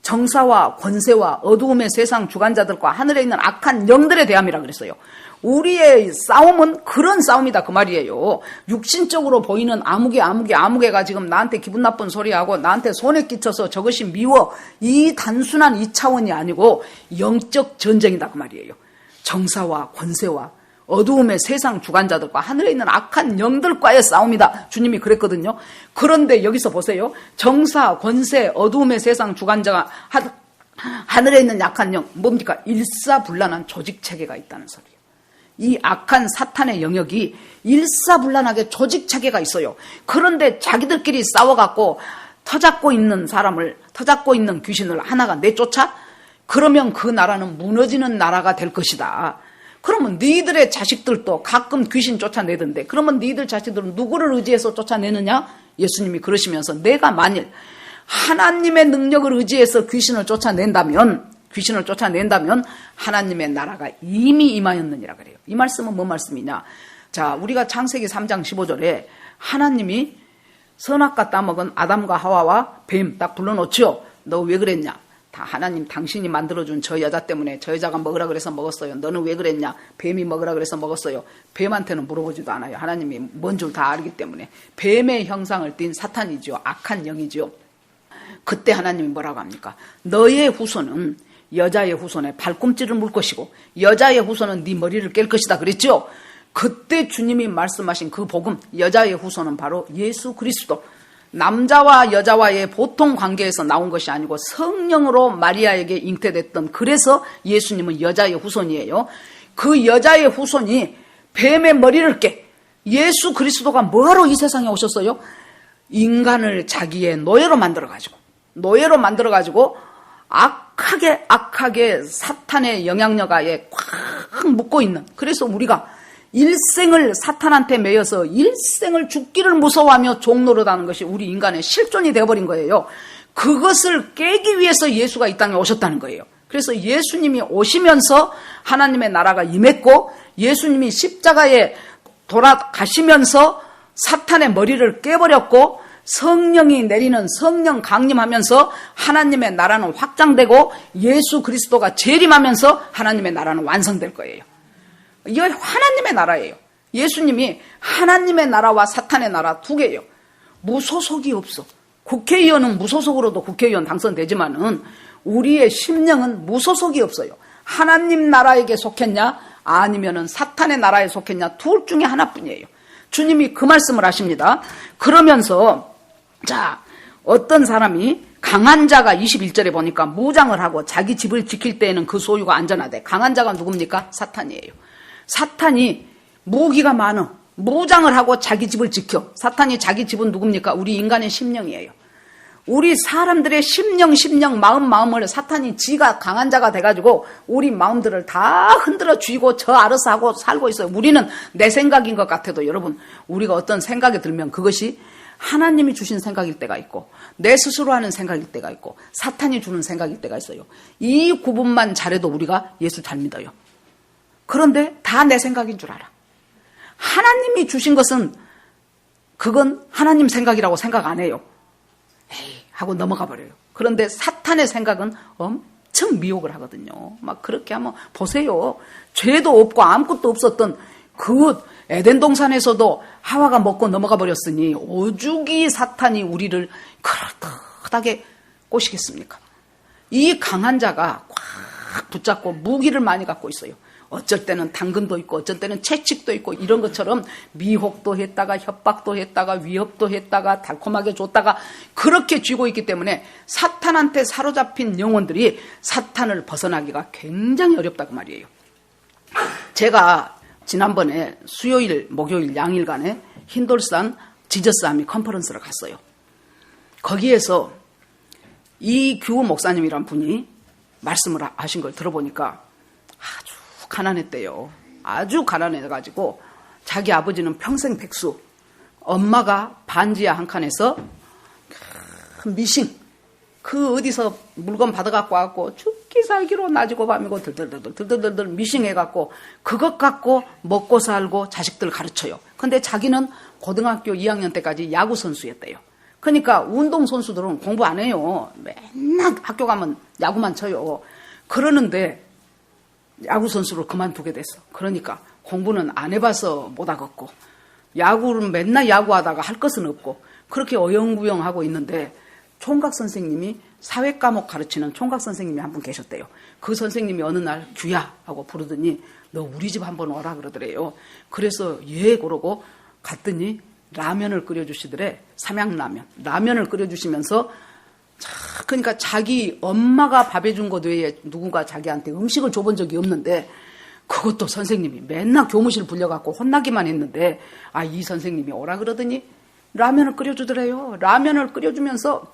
정사와 권세와 어두움의 세상 주관자들과 하늘에 있는 악한 영들에 대함이라 그랬어요. 우리의 싸움은 그런 싸움이다 그 말이에요. 육신적으로 보이는 아무개가 지금 나한테 기분 나쁜 소리하고 나한테 손에 끼쳐서 저것이 미워, 이 단순한 2차원이 아니고 영적 전쟁이다 그 말이에요. 정사와 권세와 어두움의 세상 주관자들과 하늘에 있는 악한 영들과의 싸움이다. 주님이 그랬거든요. 그런데 여기서 보세요. 정사, 권세, 어두움의 세상 주관자가 하늘에 있는 약한 영, 뭡니까? 일사불란한 조직체계가 있다는 소리예요. 이 악한 사탄의 영역이 일사불란하게 조직체계가 있어요. 그런데 자기들끼리 싸워갖고 터잡고 있는 귀신을 하나가 내쫓아? 그러면 그 나라는 무너지는 나라가 될 것이다. 그러면 너희들의 자식들도 가끔 귀신 쫓아내던데, 그러면 너희들 자식들은 누구를 의지해서 쫓아내느냐? 예수님이 그러시면서 내가 만일 하나님의 능력을 의지해서 귀신을 쫓아낸다면 하나님의 나라가 이미 임하였느니라 그래요. 이 말씀은 뭔 말씀이냐? 자, 우리가 창세기 3장 15절에 하나님이 선악과 따먹은 아담과 하와와 뱀 딱 불러놓죠. 너 왜 그랬냐? 다 하나님 당신이 만들어준 저 여자 때문에 저 여자가 먹으라 그래서 먹었어요. 너는 왜 그랬냐? 뱀이 먹으라 그래서 먹었어요. 뱀한테는 물어보지도 않아요. 하나님이 뭔 줄 다 알기 때문에. 뱀의 형상을 띤 사탄이죠. 악한 영이죠. 그때 하나님이 뭐라고 합니까? 너의 후손은 여자의 후손의 발꿈치를 물 것이고 여자의 후손은 네 머리를 깰 것이다 그랬죠. 그때 주님이 말씀하신 그 복음, 여자의 후손은 바로 예수 그리스도, 남자와 여자와의 보통 관계에서 나온 것이 아니고 성령으로 마리아에게 잉태됐던, 그래서 예수님은 여자의 후손이에요. 그 여자의 후손이 뱀의 머리를 깨. 예수 그리스도가 뭐하러 이 세상에 오셨어요? 인간을 자기의 노예로 만들어가지고 악하게 사탄의 영향력 하에 꽉 묶고 있는, 그래서 우리가 일생을 사탄한테 매여서 일생을 죽기를 무서워하며 종노릇하는 것이 우리 인간의 실존이 되어버린 거예요. 그것을 깨기 위해서 예수가 이 땅에 오셨다는 거예요. 그래서 예수님이 오시면서 하나님의 나라가 임했고, 예수님이 십자가에 돌아가시면서 사탄의 머리를 깨버렸고, 성령이 내리는 성령 강림하면서 하나님의 나라는 확장되고 예수 그리스도가 재림하면서 하나님의 나라는 완성될 거예요. 이게 하나님의 나라예요. 예수님이 하나님의 나라와 사탄의 나라 두 개예요. 무소속이 없어. 국회의원은 무소속으로도 국회의원 당선되지만은 우리의 심령은 무소속이 없어요. 하나님 나라에게 속했냐 아니면은 사탄의 나라에 속했냐 둘 중에 하나뿐이에요. 주님이 그 말씀을 하십니다. 그러면서 자, 어떤 사람이 강한 자가 21절에 보니까 무장을 하고 자기 집을 지킬 때에는 그 소유가 안전하대. 강한 자가 누굽니까? 사탄이에요. 사탄이 무기가 많어. 무장을 하고 자기 집을 지켜. 사탄이 자기 집은 누굽니까? 우리 인간의 심령이에요. 우리 사람들의 심령, 마음을 사탄이 지가 강한 자가 돼가지고 우리 마음들을 다 흔들어 쥐고 저 알아서 하고 살고 있어요. 우리는 내 생각인 것 같아도 여러분, 우리가 어떤 생각이 들면 그것이 하나님이 주신 생각일 때가 있고 내 스스로 하는 생각일 때가 있고 사탄이 주는 생각일 때가 있어요. 이 구분만 잘해도 우리가 예수 잘 믿어요. 그런데 다 내 생각인 줄 알아. 하나님이 주신 것은 그건 하나님 생각이라고 생각 안 해요. 에이 하고 넘어가 버려요. 그런데 사탄의 생각은 엄청 미혹을 하거든요. 막 그렇게 하면 보세요. 죄도 없고 아무것도 없었던 그 에덴 동산에서도 하와가 먹고 넘어가 버렸으니 오죽이 사탄이 우리를 그렇게 꼬시겠습니까? 이 강한 자가 꽉 붙잡고 무기를 많이 갖고 있어요. 어쩔 때는 당근도 있고 어쩔 때는 채찍도 있고 이런 것처럼 미혹도 했다가 협박도 했다가 위협도 했다가 달콤하게 줬다가 그렇게 쥐고 있기 때문에 사탄한테 사로잡힌 영혼들이 사탄을 벗어나기가 굉장히 어렵다고 말이에요. 제가 지난번에 수요일, 목요일 양일간에 흰돌산 지저스아미 컨퍼런스를 갔어요. 거기에서 이규 목사님이란 분이 말씀을 하신 걸 들어보니까 아주 가난했대요. 아주 가난해가지고 자기 아버지는 평생 백수, 엄마가 반지하 한 칸에서 미싱, 그 어디서 물건 받아갖고 와갖고 죽기 살기로 낮이고 밤이고 들들들 미싱해갖고 그것 갖고 먹고 살고 자식들 가르쳐요. 근데 자기는 고등학교 2학년 때까지 야구 선수였대요. 그러니까 운동 선수들은 공부 안 해요. 맨날 학교 가면 야구만 쳐요. 그러는데 야구 선수를 그만두게 됐어. 그러니까 공부는 안 해봐서 못 하겠고 야구는 맨날 야구하다가 할 것은 없고 그렇게 어영부영하고 있는데 총각 선생님이 사회 과목 가르치는 총각 선생님이 한 분 계셨대요. 그 선생님이 어느 날 규야 하고 부르더니 너 우리 집 한번 와라 그러더래요. 그래서 예 그러고 갔더니 라면을 끓여주시더래. 삼양라면. 라면을 끓여주시면서 그러니까 자기 엄마가 밥 해준 것 외에 누군가 자기한테 음식을 줘본 적이 없는데 그것도 선생님이 맨날 교무실 불려갖고 혼나기만 했는데 이 선생님이 오라 그러더니 라면을 끓여주더래요. 라면을 끓여주면서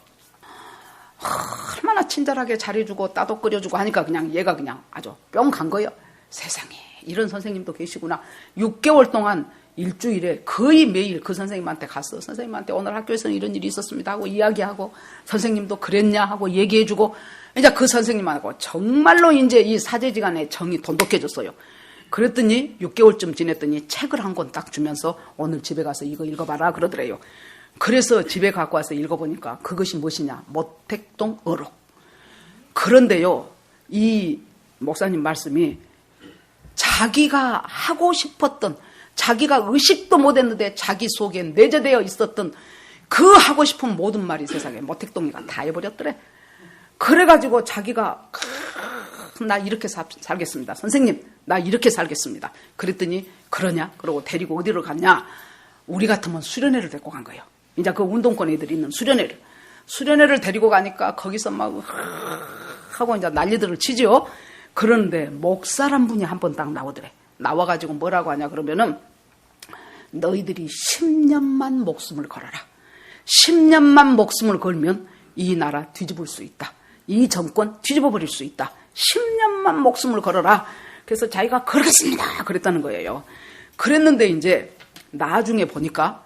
얼마나 친절하게 잘해주고 따도 끓여주고 하니까 그냥 얘가 그냥 아주 뿅 간 거예요. 세상에 이런 선생님도 계시구나. 6개월 동안 일주일에 거의 매일 그 선생님한테 갔어. 선생님한테 오늘 학교에서는 이런 일이 있었습니다 하고 이야기하고 선생님도 그랬냐 하고 얘기해주고 이제 그 선생님하고 정말로 이제 이 사제지간의 정이 돈독해졌어요. 그랬더니 6개월쯤 지냈더니 책을 한 권 딱 주면서 오늘 집에 가서 이거 읽어봐라 그러더래요. 그래서 집에 갖고 와서 읽어보니까 그것이 무엇이냐? 모택동 어록. 그런데요, 이 목사님 말씀이 자기가 하고 싶었던 자기가 의식도 못했는데 자기 속에 내재되어 있었던 그 하고 싶은 모든 말이 세상에 모택동이가 다 해버렸더래. 그래가지고 자기가 나 이렇게 살겠습니다. 선생님 나 이렇게 살겠습니다. 그랬더니 그러냐? 그러고 데리고 어디로 갔냐? 우리 같으면 수련회를 데리고 간 거예요. 이제 그 운동권 애들이 있는 수련회를 데리고 가니까 거기서 막 하고 이제 난리들을 치죠. 그런데 목사란 분이 한 번 딱 나오더래. 나와가지고 뭐라고 하냐 그러면은 너희들이 10년만 목숨을 걸어라. 10년만 목숨을 걸면 이 나라 뒤집을 수 있다. 이 정권 뒤집어 버릴 수 있다. 10년만 목숨을 걸어라. 그래서 자기가 그러겠습니다. 그랬다는 거예요. 그랬는데 이제 나중에 보니까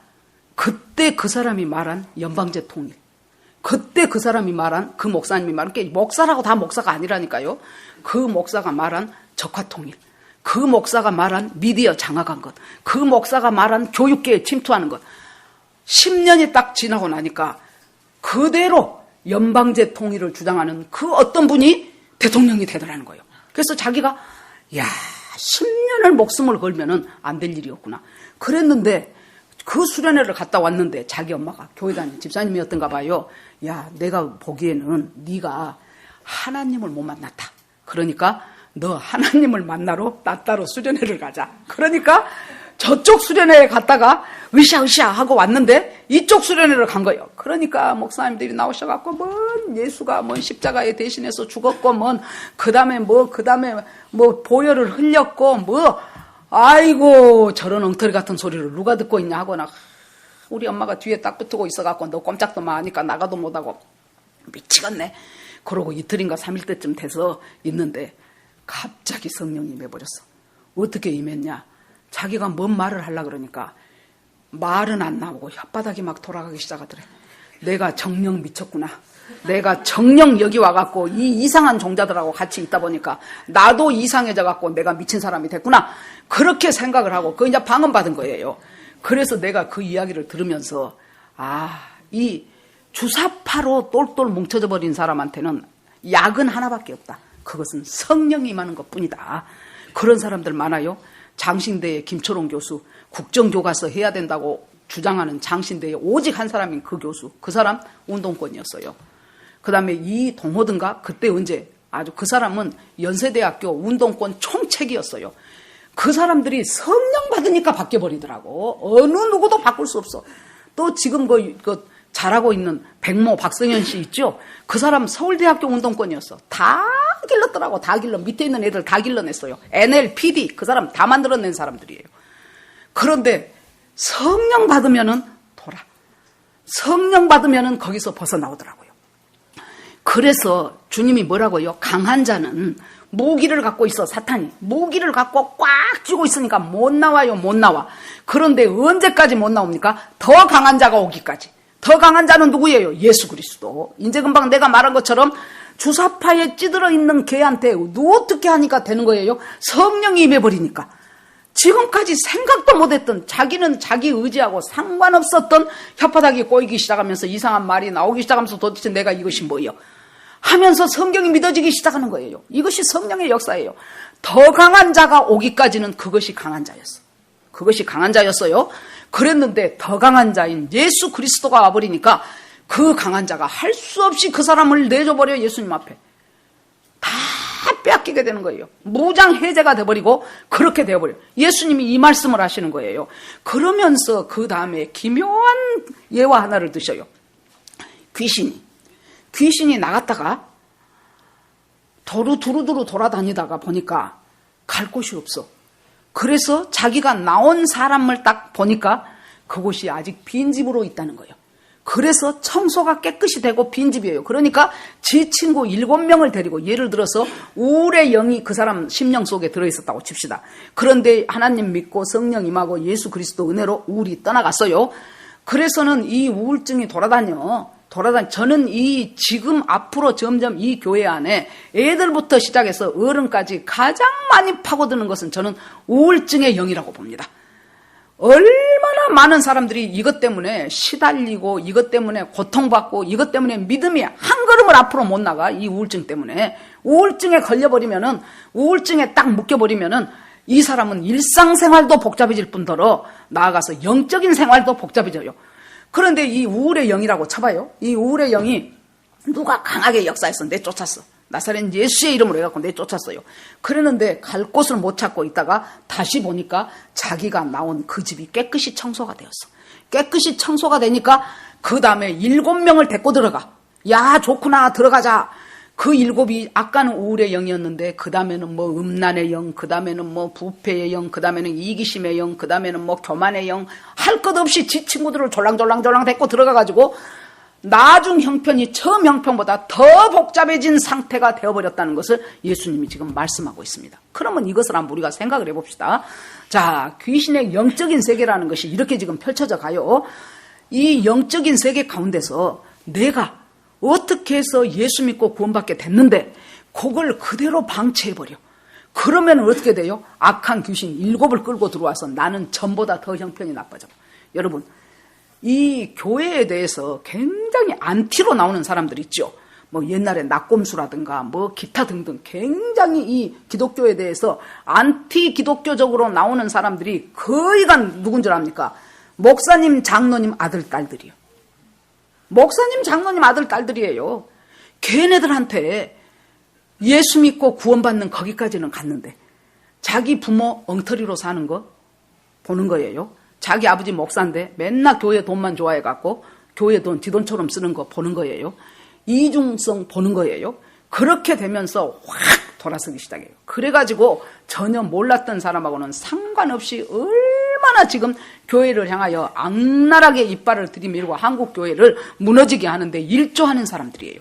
그때 그 사람이 말한 연방제 통일, 그때 그 사람이 말한 그 목사님이 말한 게 목사라고 다 목사가 아니라니까요. 그 목사가 말한 적화통일, 그 목사가 말한 미디어 장악한 것, 그 목사가 말한 교육계에 침투하는 것 10년이 딱 지나고 나니까 그대로 연방제 통일을 주장하는 그 어떤 분이 대통령이 되더라는 거예요. 그래서 자기가 10년을 목숨을 걸면은 안 될 일이었구나. 그랬는데 그 수련회를 갔다 왔는데 자기 엄마가 교회 다니는 집사님이었던가 봐요. 야, 내가 보기에는 네가 하나님을 못 만났다. 그러니까 너 하나님을 만나러 나 따로 수련회를 가자. 그러니까 저쪽 수련회에 갔다가 으쌰으쌰 하고 왔는데 이쪽 수련회를 간 거예요. 그러니까 목사님들이 나오셔갖고 뭔 예수가 뭔 십자가에 대신해서 죽었고 그 다음에 보혈을 흘렸고 아이고 저런 엉터리 같은 소리를 누가 듣고 있냐 하거나 우리 엄마가 뒤에 딱 붙고 있어갖고 너 꼼짝도 마 하니까 나가도 못하고 미치겠네. 그러고 이틀인가 3일 때쯤 돼서 있는데 갑자기 성령이 임해버렸어. 어떻게 임했냐? 자기가 뭔 말을 하려고 그러니까 말은 안 나오고 혓바닥이 막 돌아가기 시작하더래. 내가 정령 미쳤구나. 내가 정령 여기 와갖고 이 이상한 종자들하고 같이 있다 보니까 나도 이상해져갖고 내가 미친 사람이 됐구나. 그렇게 생각을 하고 그 이제 방언받은 거예요. 그래서 내가 그 이야기를 들으면서 이 주사파로 똘똘 뭉쳐져 버린 사람한테는 약은 하나밖에 없다. 그것은 성령이 임하는 것뿐이다. 그런 사람들 많아요. 장신대의 김초롱 교수, 국정교과서 해야 된다고 주장하는 장신대에 오직 한 사람인 그 교수, 그 사람 운동권이었어요. 그 다음에 이 동호든가 그때 언제 아주 그 사람은 연세대학교 운동권 총책이었어요. 그 사람들이 성령 받으니까 바뀌어버리더라고. 어느 누구도 바꿀 수 없어. 또 지금 잘하고 있는 백모 박성현 씨 있죠? 그 사람 서울대학교 운동권이었어. 다 길렀더라고. 다 길러. 밑에 있는 애들 다 길러냈어요. NLPD 그 사람 다 만들어낸 사람들이에요. 그런데 성령 받으면은 성령 받으면은 거기서 벗어나오더라고요. 그래서 주님이 뭐라고요? 강한 자는 무기를 갖고 있어. 사탄이 무기를 갖고 꽉 쥐고 있으니까 못 나와요. 못 나와. 그런데 언제까지 못 나옵니까? 더 강한 자가 오기까지. 더 강한 자는 누구예요? 예수 그리스도. 이제 금방 내가 말한 것처럼 주사파에 찌들어 있는 걔한테 어떻게 하니까 되는 거예요? 성령이 임해버리니까. 지금까지 생각도 못했던 자기는 자기 의지하고 상관없었던 혓바닥이 꼬이기 시작하면서 이상한 말이 나오기 시작하면서 도대체 내가 이것이 뭐예요? 하면서 성경이 믿어지기 시작하는 거예요. 이것이 성령의 역사예요. 더 강한 자가 오기까지는 그것이 강한 자였어. 그것이 강한 자였어요. 그랬는데 더 강한 자인 예수 그리스도가 와버리니까 그 강한 자가 할 수 없이 그 사람을 내줘버려. 예수님 앞에 다 빼앗기게 되는 거예요. 무장해제가 돼버리고 그렇게 되어버려요. 예수님이 이 말씀을 하시는 거예요. 그러면서 그 다음에 기묘한 예화 하나를 드셔요. 귀신이 나갔다가 두루두루 돌아다니다가 보니까 갈 곳이 없어. 그래서 자기가 나온 사람을 딱 보니까 그곳이 아직 빈집으로 있다는 거예요. 그래서 청소가 깨끗이 되고 빈집이에요. 그러니까 지 친구 7명을 데리고, 예를 들어서 우울의 영이 그 사람 심령 속에 들어있었다고 칩시다. 그런데 하나님 믿고 성령 임하고 예수 그리스도 은혜로 우울이 떠나갔어요. 그래서는 이 우울증이 저는 이 지금 앞으로 점점 이 교회 안에 애들부터 시작해서 어른까지 가장 많이 파고드는 것은 저는 우울증의 영이라고 봅니다. 얼마나 많은 사람들이 이것 때문에 시달리고 이것 때문에 고통받고 이것 때문에 믿음이 한 걸음을 앞으로 못 나가. 이 우울증 때문에. 우울증에 걸려버리면은, 우울증에 딱 묶여버리면은 이 사람은 일상생활도 복잡해질 뿐더러 나아가서 영적인 생활도 복잡해져요. 그런데 이 우울의 영이라고 쳐봐요. 이 우울의 영이 누가 강하게 역사해서 내쫓았어. 나사렛 예수의 이름으로 해갖고 내쫓았어요. 그랬는데 갈 곳을 못 찾고 있다가 다시 보니까 자기가 나온 그 집이 깨끗이 청소가 되었어. 깨끗이 청소가 되니까 그 다음에 7명을 데리고 들어가. 야, 좋구나, 들어가자. 그 7이 아까는 우울의 영이었는데 그 다음에는 뭐 음란의 영, 그 다음에는 뭐 부패의 영, 그 다음에는 이기심의 영, 그 다음에는 뭐 교만의 영, 할 것 없이 지 친구들을 졸랑졸랑 데리고 들어가가지고 나중 형편이 처음 형편보다 더 복잡해진 상태가 되어버렸다는 것을 예수님이 지금 말씀하고 있습니다. 그러면 이것을 한번 우리가 생각을 해봅시다. 자, 귀신의 영적인 세계라는 것이 이렇게 지금 펼쳐져 가요. 이 영적인 세계 가운데서 내가 어떻게 해서 예수 믿고 구원받게 됐는데 그걸 그대로 방치해버려. 그러면 어떻게 돼요? 악한 귀신 7을 끌고 들어와서 나는 전보다 더 형편이 나빠져. 여러분, 이 교회에 대해서 굉장히 안티로 나오는 사람들 있죠. 뭐 옛날에 낙곰수라든가 뭐 기타 등등 굉장히 이 기독교에 대해서 안티 기독교적으로 나오는 사람들이 거의가 누군 줄 압니까? 목사님, 장로님 아들, 딸들이요. 목사님, 장로님 아들, 딸들이에요. 걔네들한테 예수 믿고 구원받는 거기까지는 갔는데 자기 부모 엉터리로 사는 거 보는 거예요. 자기 아버지 목사인데 맨날 교회 돈만 좋아해갖고 교회 돈 뒷돈처럼 쓰는 거 보는 거예요. 이중성 보는 거예요. 그렇게 되면서 확 돌아서기 시작해요. 그래가지고 전혀 몰랐던 사람하고는 상관없이 얼마나 지금 교회를 향하여 악랄하게 이빨을 들이밀고 한국 교회를 무너지게 하는데 일조하는 사람들이에요.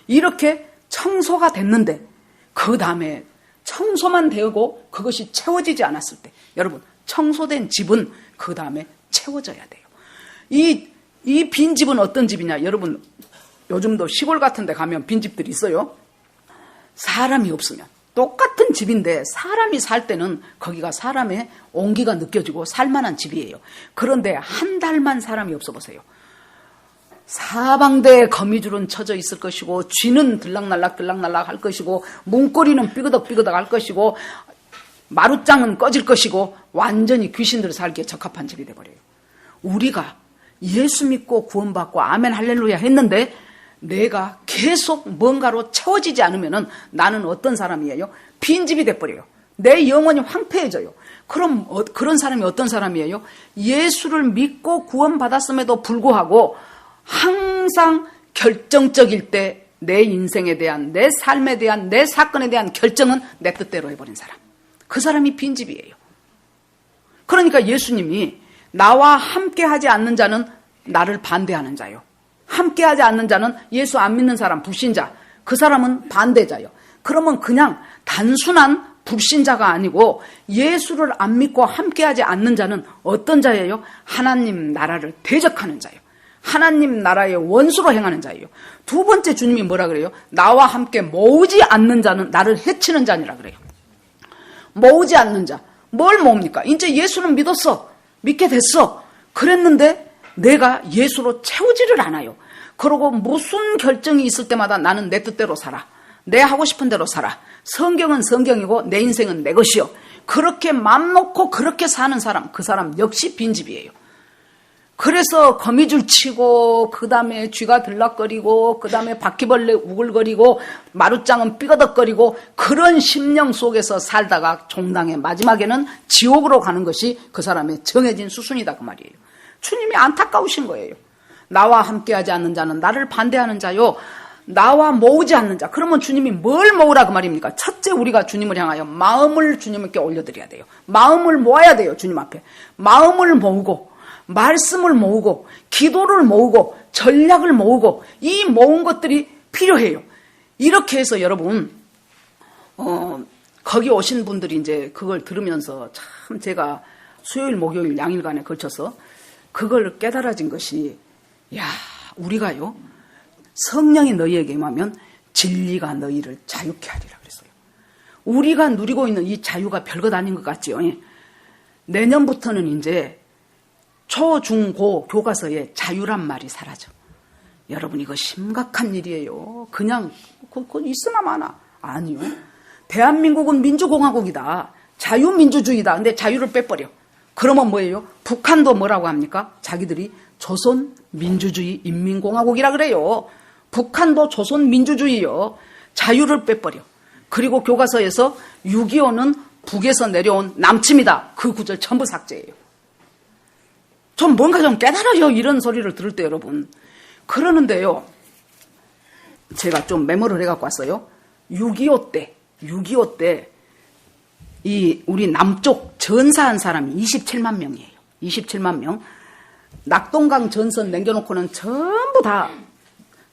이렇게 청소가 됐는데 그 다음에 청소만 되고 그것이 채워지지 않았을 때 여러분 청소된 집은 그 다음에 채워져야 돼요. 이 빈집은 어떤 집이냐? 여러분 요즘도 시골 같은 데 가면 빈집들이 있어요. 사람이 없으면 똑같은 집인데 사람이 살 때는 거기가 사람의 온기가 느껴지고 살만한 집이에요. 그런데 한 달만 사람이 없어 보세요. 사방대에 거미줄은 쳐져 있을 것이고 쥐는 들락날락 할 것이고 문고리는 삐그덕 할 것이고 마룻장은 꺼질 것이고 완전히 귀신들 살기에 적합한 집이 돼버려요. 우리가 예수 믿고 구원받고 아멘 할렐루야 했는데 내가 계속 뭔가로 채워지지 않으면은 나는 어떤 사람이에요? 빈집이 돼버려요. 내 영혼이 황폐해져요. 그럼 그런 사람이 어떤 사람이에요? 예수를 믿고 구원받았음에도 불구하고 항상 결정적일 때 내 인생에 대한, 내 삶에 대한, 내 사건에 대한 결정은 내 뜻대로 해버린 사람. 그 사람이 빈집이에요. 그러니까 예수님이 나와 함께하지 않는 자는 나를 반대하는 자요. 함께하지 않는 자는 예수 안 믿는 사람, 불신자. 그 사람은 반대자요. 그러면 그냥 단순한 불신자가 아니고 예수를 안 믿고 함께하지 않는 자는 어떤 자예요? 하나님 나라를 대적하는 자예요. 하나님 나라의 원수로 행하는 자예요. 두 번째 주님이 뭐라 그래요? 나와 함께 모으지 않는 자는 나를 해치는 자니라 그래요. 모으지 않는 자. 뭘 모읍니까? 이제 예수는 믿었어. 믿게 됐어. 그랬는데 내가 예수로 채우지를 않아요. 그러고 무슨 결정이 있을 때마다 나는 내 뜻대로 살아. 내 하고 싶은 대로 살아. 성경은 성경이고 내 인생은 내 것이요. 그렇게 맘 놓고 그렇게 사는 사람, 그 사람 역시 빈집이에요. 그래서 거미줄 치고 그 다음에 쥐가 들락거리고 그 다음에 바퀴벌레 우글거리고 마룻장은 삐거덕거리고 그런 심령 속에서 살다가 종당의 마지막에는 지옥으로 가는 것이 그 사람의 정해진 수순이다 그 말이에요. 주님이 안타까우신 거예요. 나와 함께하지 않는 자는 나를 반대하는 자요. 나와 모으지 않는 자. 그러면 주님이 뭘 모으라 그 말입니까? 첫째 우리가 주님을 향하여 마음을 주님께 올려드려야 돼요. 마음을 모아야 돼요. 주님 앞에. 마음을 모으고 말씀을 모으고 기도를 모으고 전략을 모으고 이 모은 것들이 필요해요. 이렇게 해서 여러분 거기 오신 분들이 이제 그걸 들으면서 참 제가 수요일 목요일 양일간에 걸쳐서 그걸 깨달아진 것이 야 우리가요 성령이 너희에게 임하면 진리가 너희를 자유케 하리라 그랬어요. 우리가 누리고 있는 이 자유가 별것 아닌 것 같지요. 내년부터는 이제 초, 중, 고 교과서에 자유란 말이 사라져. 여러분 이거 심각한 일이에요. 그냥 그건 있으나 마나. 아니요. 대한민국은 민주공화국이다. 자유민주주의다. 근데 자유를 빼버려. 그러면 뭐예요? 북한도 뭐라고 합니까? 자기들이 조선민주주의 인민공화국이라 그래요. 북한도 조선민주주의요. 자유를 빼버려. 그리고 교과서에서 6.25는 북에서 내려온 남침이다. 그 구절 전부 삭제예요. 좀 뭔가 좀 깨달아요. 이런 소리를 들을 때 여러분. 그러는데요. 제가 좀 메모를 해갖고 왔어요. 6.25 때 이 우리 남쪽 전사한 사람이 27만 명이에요. 27만 명. 낙동강 전선 남겨놓고는 전부 다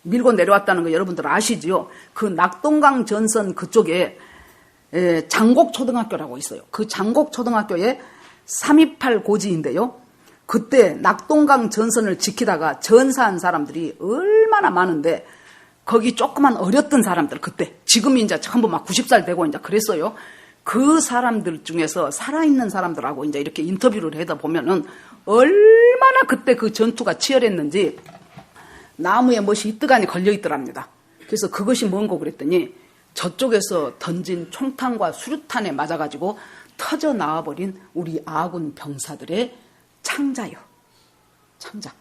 밀고 내려왔다는 거 여러분들 아시지요? 그 낙동강 전선 그쪽에 장곡초등학교라고 있어요. 그 장곡초등학교에 328 고지인데요. 그때 낙동강 전선을 지키다가 전사한 사람들이 얼마나 많은데 거기 조그만 어렸던 사람들 그때 지금 이제 전부 막 90살 되고 이제 그랬어요. 그 사람들 중에서 살아있는 사람들하고 이제 이렇게 인터뷰를 하다 보면은 얼마나 그때 그 전투가 치열했는지 나무에 멋이 이뜨간이 걸려 있더랍니다. 그래서 그것이 뭔고 그랬더니 저쪽에서 던진 총탄과 수류탄에 맞아가지고 터져 나와버린 우리 아군 병사들의 창자요. 창자.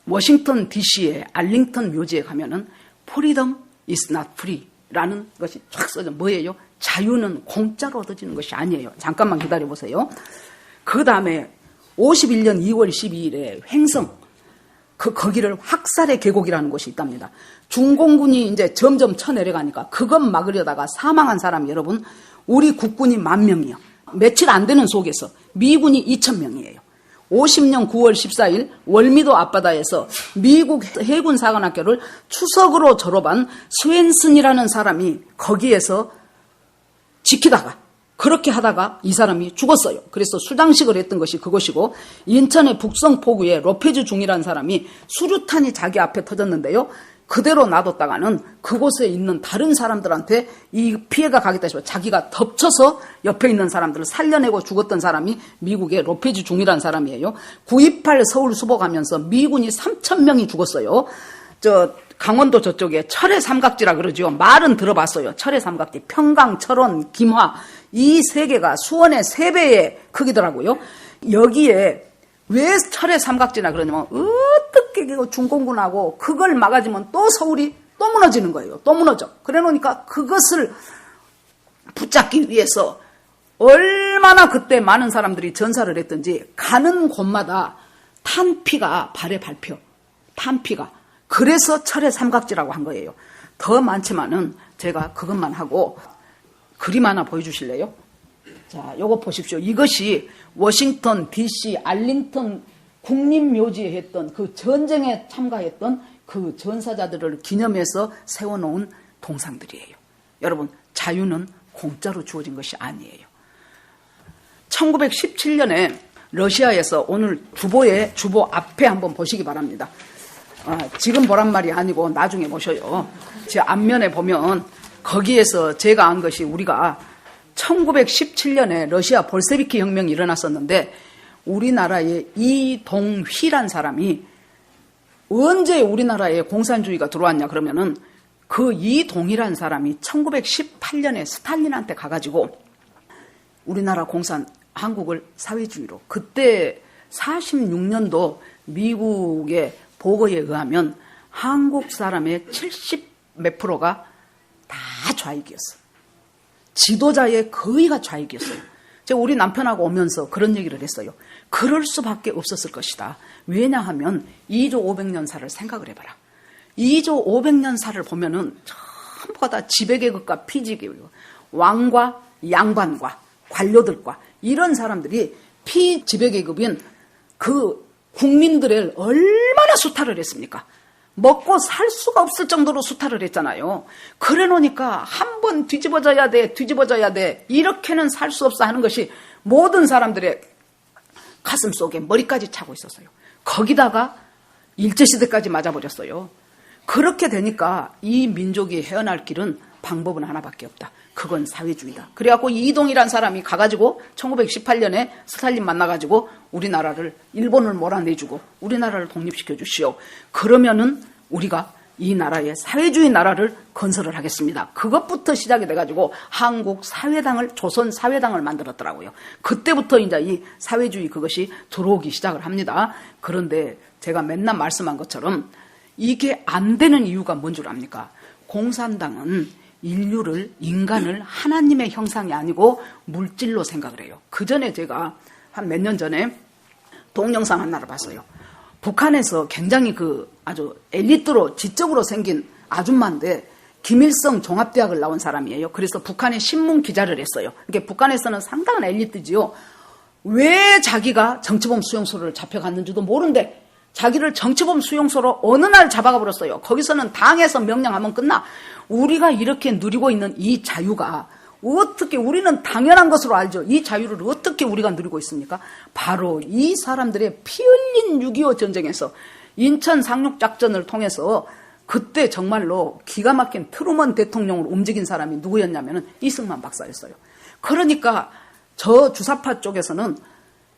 워싱턴 DC의 알링턴 묘지에 가면은 freedom is not free 라는 것이 쫙 써져. 뭐예요? 자유는 공짜로 얻어지는 것이 아니에요. 잠깐만 기다려보세요. 그 다음에 51년 2월 12일에 횡성, 거기를 확살의 계곡이라는 곳이 있답니다. 중공군이 이제 점점 쳐내려가니까 그것 막으려다가 사망한 사람이 여러분, 우리 국군이 10,000명이요. 며칠 안 되는 속에서 미군이 2,000명이에요. 50년 9월 14일 월미도 앞바다에서 미국 해군 사관학교를 추석으로 졸업한 스웬슨이라는 사람이 거기에서 지키다가 그렇게 하다가 이 사람이 죽었어요. 그래서 수장식을 했던 것이 그것이고, 인천의 북성포구에 로페즈 중이라는 사람이 수류탄이 자기 앞에 터졌는데요. 그대로 놔뒀다가는 그곳에 있는 다른 사람들한테 이 피해가 가겠다 싶어 자기가 덮쳐서 옆에 있는 사람들을 살려내고 죽었던 사람이 미국의 로페즈 중이라는 사람이에요. 9.28 서울 수복하면서 미군이 3,000명이 죽었어요. 강원도 저쪽에 철의 삼각지라 그러죠. 말은 들어봤어요. 철의 삼각지. 평강, 철원, 김화. 이 세 개가 수원의 3배의 크기더라고요. 여기에 왜 철의 삼각지나 그러냐면 어떻게 중공군하고 그걸 막아주면 또 서울이 또 무너지는 거예요. 또 무너져. 그래 놓으니까 그것을 붙잡기 위해서 얼마나 그때 많은 사람들이 전사를 했던지 가는 곳마다 탄피가 발에 밟혀. 탄피가. 그래서 철의 삼각지라고 한 거예요. 더 많지만은 제가 그것만 하고 그림 하나 보여주실래요? 자, 요거 보십시오. 이것이 워싱턴 DC 알링턴 국립묘지에 했던 그 전쟁에 참가했던 그 전사자들을 기념해서 세워놓은 동상들이에요. 여러분, 자유는 공짜로 주어진 것이 아니에요. 1917년에 러시아에서 오늘 주보 앞에 한번 보시기 바랍니다. 지금 보란 말이 아니고 나중에 보셔요. 제 앞면에 보면 거기에서 제가 안 것이 우리가 1917년에 러시아 볼세비키 혁명이 일어났었는데 우리나라에 이동휘란 사람이 언제 우리나라에 공산주의가 들어왔냐 그러면은 그 이동휘란 사람이 1918년에 스탈린한테 가가지고 우리나라 한국을 사회주의로, 그때 46년도 미국의 보고에 의하면 한국 사람의 70 몇 프로가 다 좌익이었어요. 지도자의 거의가 좌익이었어요. 제가 우리 남편하고 오면서 그런 얘기를 했어요. 그럴 수밖에 없었을 것이다. 왜냐하면 2조 500년사를 생각을 해봐라. 2조 500년사를 보면은 전부가 다 지배계급과 피지계급, 왕과 양반과 관료들과 이런 사람들이 피지배계급인 그 국민들을 얼마나 수탈을 했습니까? 먹고 살 수가 없을 정도로 수탈을 했잖아요. 그래 놓으니까 한번 뒤집어져야 돼. 이렇게는 살 수 없어 하는 것이 모든 사람들의 가슴 속에 머리까지 차고 있었어요. 거기다가 일제시대까지 맞아버렸어요. 그렇게 되니까 이 민족이 헤어날 길은 방법은 하나밖에 없다. 그건 사회주의다. 그래갖고 이동이란 사람이 가가지고 1918년에 스탈린 만나가지고 우리나라를, 일본을 몰아내주고 우리나라를 독립시켜 주시오. 그러면은 우리가 이 나라의 사회주의 나라를 건설을 하겠습니다. 그것부터 시작이 돼가지고 한국 사회당을, 조선 사회당을 만들었더라고요. 그때부터 이제 이 사회주의 그것이 들어오기 시작을 합니다. 그런데 제가 맨날 말씀한 것처럼 이게 안 되는 이유가 뭔 줄 압니까? 공산당은 인간을 하나님의 형상이 아니고 물질로 생각을 해요. 그 전에 제가 한 몇 년 전에 동영상 하나를 봤어요. 북한에서 굉장히 아주 엘리트로 지적으로 생긴 아줌마인데 김일성 종합대학을 나온 사람이에요. 그래서 북한의 신문 기자를 했어요. 그러니까 북한에서는 상당한 엘리트지요. 왜 자기가 정치범 수용소를 잡혀갔는지도 모른대. 자기를 정치범 수용소로 어느 날 잡아가 버렸어요. 거기서는 당에서 명령하면 끝나. 우리가 이렇게 누리고 있는 이 자유가 어떻게, 우리는 당연한 것으로 알죠. 이 자유를 어떻게 우리가 누리고 있습니까? 바로 이 사람들의 피 흘린 6.25 전쟁에서 인천 상륙작전을 통해서 그때 정말로 기가 막힌 트루먼 대통령을 움직인 사람이 누구였냐면은 이승만 박사였어요. 그러니까 저 주사파 쪽에서는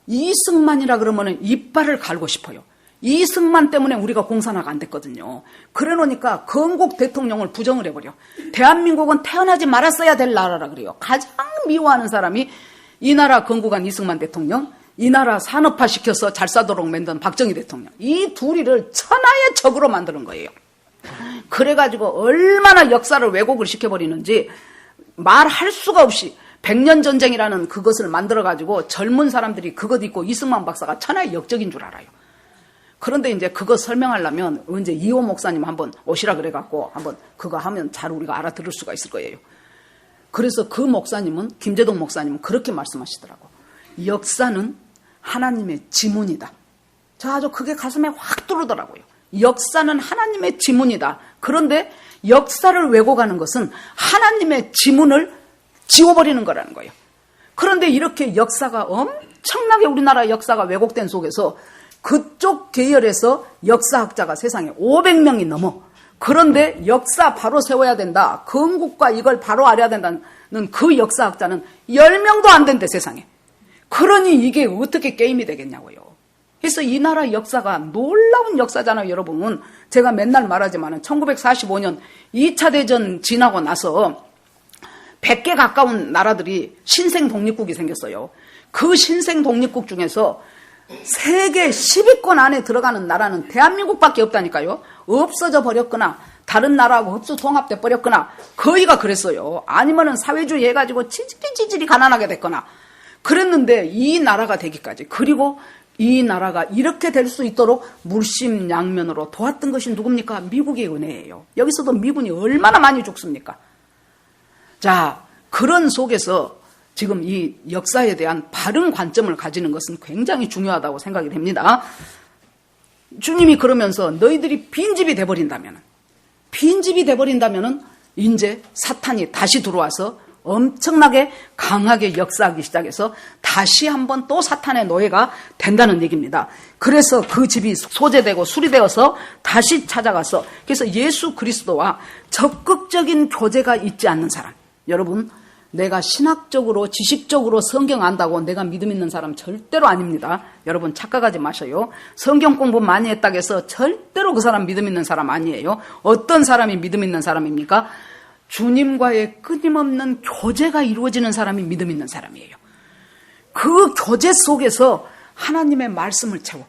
이승만이라 그러면은 이빨을 갈고 싶어요. 이승만 때문에 우리가 공산화가 안 됐거든요. 그래 놓으니까 건국 대통령을 부정을 해버려. 대한민국은 태어나지 말았어야 될 나라라 그래요. 가장 미워하는 사람이 이 나라 건국한 이승만 대통령, 이 나라 산업화시켜서 잘 사도록 만든 박정희 대통령. 이 둘이를 천하의 적으로 만드는 거예요. 그래가지고 얼마나 역사를 왜곡을 시켜버리는지 말할 수가 없이 100년 전쟁이라는 그것을 만들어가지고 젊은 사람들이 그것 잊고 이승만 박사가 천하의 역적인 줄 알아요. 그런데 이제 그거 설명하려면 언제 이호 목사님 한번 오시라 그래갖고 한번 그거 하면 잘 우리가 알아들을 수가 있을 거예요. 그래서 그 목사님은, 김재동 목사님은 그렇게 말씀하시더라고. 역사는 하나님의 지문이다. 저 아주 그게 가슴에 확 뚫리더라고요. 역사는 하나님의 지문이다. 그런데 역사를 왜곡하는 것은 하나님의 지문을 지워버리는 거라는 거예요. 그런데 이렇게 역사가 엄청나게 우리나라 역사가 왜곡된 속에서 그쪽 계열에서 역사학자가 세상에 500명이 넘어. 그런데 역사 바로 세워야 된다. 건국과 이걸 바로 알아야 된다는 그 역사학자는 10명도 안 된대, 세상에. 그러니 이게 어떻게 게임이 되겠냐고요. 그래서 이 나라 역사가 놀라운 역사잖아요, 여러분. 제가 맨날 말하지만 1945년 2차 대전 지나고 나서 100개 가까운 나라들이 신생 독립국이 생겼어요. 그 신생 독립국 중에서 세계 10위권 안에 들어가는 나라는 대한민국밖에 없다니까요. 없어져 버렸거나 다른 나라하고 흡수 통합돼 버렸거나 거의가 그랬어요. 아니면은 사회주의 해가지고 찌질이 가난하게 됐거나 그랬는데 이 나라가 되기까지, 그리고 이 나라가 이렇게 될 수 있도록 물심양면으로 도왔던 것이 누굽니까? 미국의 은혜예요. 여기서도 미군이 얼마나 많이 죽습니까? 자, 그런 속에서 지금 이 역사에 대한 바른 관점을 가지는 것은 굉장히 중요하다고 생각이 됩니다. 주님이 그러면서 너희들이 빈집이 돼버린다면 이제 사탄이 다시 들어와서 엄청나게 강하게 역사하기 시작해서 다시 한번 또 사탄의 노예가 된다는 얘기입니다. 그래서 그 집이 소재되고 수리되어서 다시 찾아가서, 그래서 예수 그리스도와 적극적인 교제가 있지 않는 사람, 여러분, 내가 신학적으로 지식적으로 성경 안다고 내가 믿음 있는 사람 절대로 아닙니다. 여러분 착각하지 마셔요. 성경 공부 많이 했다고 해서 절대로 그 사람 믿음 있는 사람 아니에요. 어떤 사람이 믿음 있는 사람입니까? 주님과의 끊임없는 교제가 이루어지는 사람이 믿음 있는 사람이에요. 그 교제 속에서 하나님의 말씀을 채워,